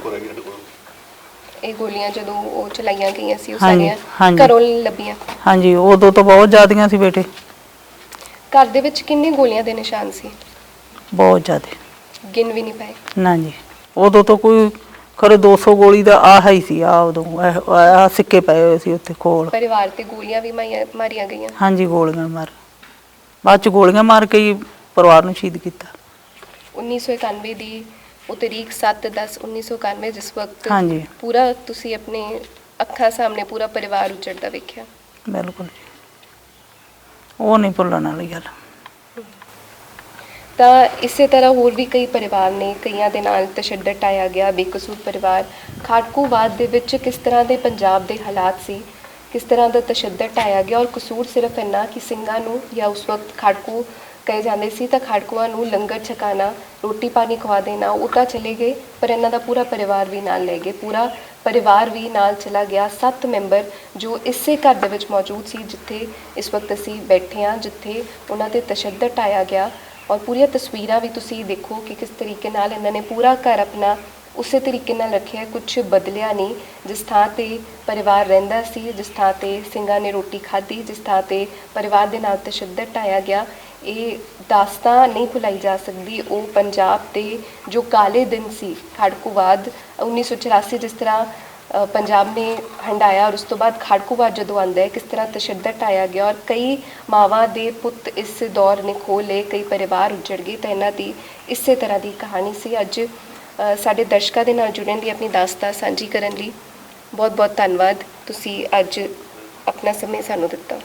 ਇਹ ਗੋਲੀਆਂ ਜਦੋਂ ਉਹ ਚਲਾਈਆਂ ਗਈਆਂ ਸੀ ਉਹ ਹਾਂਜੀ, ਸਾਰੀਆਂ ਹਾਂਜੀ। ਘਰੋਂ ਲੱਭੀਆਂ? ਹਾਂਜੀ, ਉਦੋਂ ਤਾਂ ਬਹੁਤ ਜ਼ਿਆਦੀਆਂ ਸੀ ਬੇਟੇ। ਘਰ ਦੇ ਵਿੱਚ ਕਿੰਨੇ ਗੋਲੀਆਂ ਦੇ ਨਿਸ਼ਾਨ ਸੀ? ਬਹੁਤ ਜ਼ਿਆਦੇ। ਗਿਣ ਵੀ ਨਹੀਂ ਪਾਏ? ਨਾ ਜੀ, ਉਦੋਂ ਤਾਂ ਕੋਈ ਖਰੇ 200 ਗੋਲੀ ਦਾ ਆਹ ਹੀ ਸੀ। ਆ ਉਦੋਂ ਆਹ ਸਿੱਕੇ ਪਏ ਹੋਏ ਸੀ ਉੱਥੇ ਕੋਲ। ਪਰਿਵਾਰ ਤੇ ਗੋਲੀਆਂ ਵੀ ਮਾਰੀਆਂ ਗਈਆਂ? ਹਾਂਜੀ, ਗੋਲੀਆਂ ਮਾਰ ਬਾਅਦ ਚ ਗੋਲੀਆਂ ਮਾਰ ਕੇ ਹੀ ਪਰਿਵਾਰ ਨੂੰ ਸ਼ਹੀਦ ਕੀਤਾ। 1991 ਦੀ ਉਹ ਤਰੀਕ 7/10/1991 ਜਿਸ ਵਕਤ ਹਾਂਜੀ। ਪੂਰਾ ਤੁਸੀਂ ਆਪਣੇ ਅੱਖਾਂ ਸਾਹਮਣੇ ਪੂਰਾ ਪਰਿਵਾਰ ਉਜੜਦਾ ਵੇਖਿਆ। ਬਿਲਕੁਲ ਜੀ, ਉਹ ਨਹੀਂ ਭੁੱਲਣ ਵਾਲੀ ਗੱਲ। ਤਾਂ ਇਸੇ ਤਰ੍ਹਾਂ ਹੋਰ ਵੀ ਕਈ ਪਰਿਵਾਰ ਨੇ, ਕਈਆਂ ਦੇ ਨਾਲ ਤਸ਼ੱਦਦ ਆਇਆ ਗਿਆ। ਬੇਕਸੂਰ ਪਰਿਵਾਰ ਖਾੜਕੂਵਾਦ ਦੇ ਵਿੱਚ ਕਿਸ ਤਰ੍ਹਾਂ ਦੇ ਪੰਜਾਬ ਦੇ ਹਾਲਾਤ ਸੀ, ਕਿਸ ਤਰ੍ਹਾਂ ਦਾ ਤਸ਼ੱਦਦ ਆਇਆ ਗਿਆ ਔਰ ਕਸੂਰ ਸਿਰਫ ਇੰਨਾ ਕਿ ਸਿੰਘਾਂ ਨੂੰ ਜਾਂ ਉਸ ਵਕਤ ਖਾੜਕੂ ਕਹੇ ਜਾਂਦੇ ਸੀ ਤਾਂ ਖਾੜਕੂਆਂ ਨੂੰ ਲੰਗਰ ਛਕਾਣਾ, ਰੋਟੀ ਪਾਣੀ ਖਵਾ ਦੇਣਾ, ਉਹ ਤਾਂ ਚਲੇ ਗਏ ਪਰ ਇਹਨਾਂ ਦਾ ਪੂਰਾ ਪਰਿਵਾਰ ਵੀ ਨਾਲ ਲੈ ਗਏ। ਪੂਰਾ ਪਰਿਵਾਰ ਵੀ ਨਾਲ ਚਲਾ ਗਿਆ। 7 ਮੈਂਬਰ ਜੋ ਇਸੇ ਘਰ ਦੇ ਵਿੱਚ ਮੌਜੂਦ ਸੀ ਜਿੱਥੇ ਇਸ ਵਕਤ ਅਸੀਂ ਬੈਠੇ ਹਾਂ, ਜਿੱਥੇ ਉਹਨਾਂ ਤੇ ਤਸ਼ੱਦਦ ਆਇਆ ਗਿਆ। ਔਰ ਪੂਰੀਆਂ ਤਸਵੀਰਾਂ ਵੀ ਤੁਸੀਂ ਦੇਖੋ ਕਿ ਕਿਸ ਤਰੀਕੇ ਨਾਲ ਇਹਨਾਂ ਨੇ ਪੂਰਾ ਘਰ ਆਪਣਾ ਉਸੇ ਤਰੀਕੇ ਨਾਲ ਰੱਖਿਆ, ਕੁਝ ਬਦਲਿਆ ਨਹੀਂ। ਜਿਸ ਥਾਂ ਤੇ ਪਰਿਵਾਰ ਰਹਿੰਦਾ ਸੀ, ਜਿਸ ਥਾਂ ਤੇ ਸਿੰਘਾਂ ਨੇ ਰੋਟੀ ਖਾਧੀ, ਜਿਸ ਥਾਂ ਤੇ ਪਰਿਵਾਰ ਦੇ ਨਾਲ ਤਸ਼ੱਦਦ ਆਇਆ ਗਿਆ, ਇਹ ਦਾਸਤਾਨ ਨਹੀਂ ਭੁਲਾਈ ਜਾ ਸਕਦੀ। ਉਹ ਪੰਜਾਬ ਦੇ ਜੋ ਕਾਲੇ ਦਿਨ ਸੀ ਖਾੜਕੂਵਾਦ 1984 ਜਿਸ ਤਰ੍ਹਾਂ ਪੰਜਾਬ ਨੇ ਹੰਡਾਇਆ ਔਰ ਉਸ ਤੋਂ ਬਾਅਦ ਖਾੜਕੂਵਾਦ ਜਦੋਂ ਆਉਂਦਾ ਹੈ ਕਿਸ ਤਰ੍ਹਾਂ ਤਸ਼ੱਦਦ ਆਇਆ ਗਿਆ ਔਰ ਕਈ ਮਾਵਾਂ ਦੇ ਪੁੱਤ ਇਸ ਦੌਰ ਨੇ ਖੋਹ ਲਏ, ਕਈ ਪਰਿਵਾਰ ਉਜੜ ਗਏ। ਤਾਂ ਇਹਨਾਂ ਦੀ ਇਸੇ ਤਰ੍ਹਾਂ ਦੀ ਕਹਾਣੀ ਸੀ। ਅੱਜ ਸਾਡੇ ਦਰਸ਼ਕਾਂ ਦੇ ਨਾਲ ਜੁੜਨ ਲਈ, ਆਪਣੀ ਦਾਸਤਾਨ ਸਾਂਝੀ ਕਰਨ ਲਈ ਬਹੁਤ ਬਹੁਤ ਧੰਨਵਾਦ। ਤੁਸੀਂ ਅੱਜ ਆਪਣਾ ਸਮੇਂ ਸਾਨੂੰ ਦਿੱਤਾ।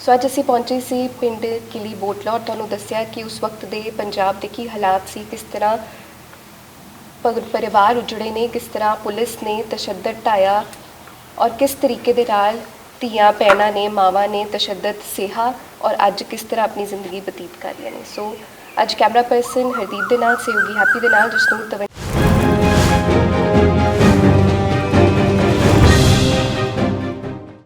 ਸੋ ਅੱਜ ਅਸੀਂ ਪਹੁੰਚੇ ਸੀ ਪਿੰਡ ਕਿਲੀ ਬੋਟਲਾ ਔਰ ਤੁਹਾਨੂੰ ਦੱਸਿਆ ਕਿ ਉਸ ਵਕਤ ਦੇ ਪੰਜਾਬ ਦੇ ਕੀ ਹਾਲਾਤ ਸੀ, ਕਿਸ ਤਰ੍ਹਾਂ ਪਰਿਵਾਰ ਉਜੜੇ ਨੇ, ਕਿਸ ਤਰ੍ਹਾਂ ਪੁਲਿਸ ਨੇ ਤਸ਼ੱਦਦ ਢਾਇਆ ਔਰ ਕਿਸ ਤਰੀਕੇ ਦੇ ਨਾਲ ਧੀਆਂ ਭੈਣਾਂ ਨੇ, ਮਾਵਾਂ ਨੇ ਤਸ਼ੱਦਦ ਸਹਿਆ ਔਰ ਅੱਜ ਕਿਸ ਤਰ੍ਹਾਂ ਆਪਣੀ ਜ਼ਿੰਦਗੀ ਬਤੀਤ ਕਰ ਰਹੀਆਂ ਨੇ। ਸੋ ਅੱਜ ਕੈਮਰਾ ਪਰਸਨ ਹਰਦੀਪ ਦੇ ਨਾਲ, ਸਹਿਯੋਗੀ ਹੈਪੀ ਦੇ ਨਾਲ, ਜਿਸ ਨੂੰ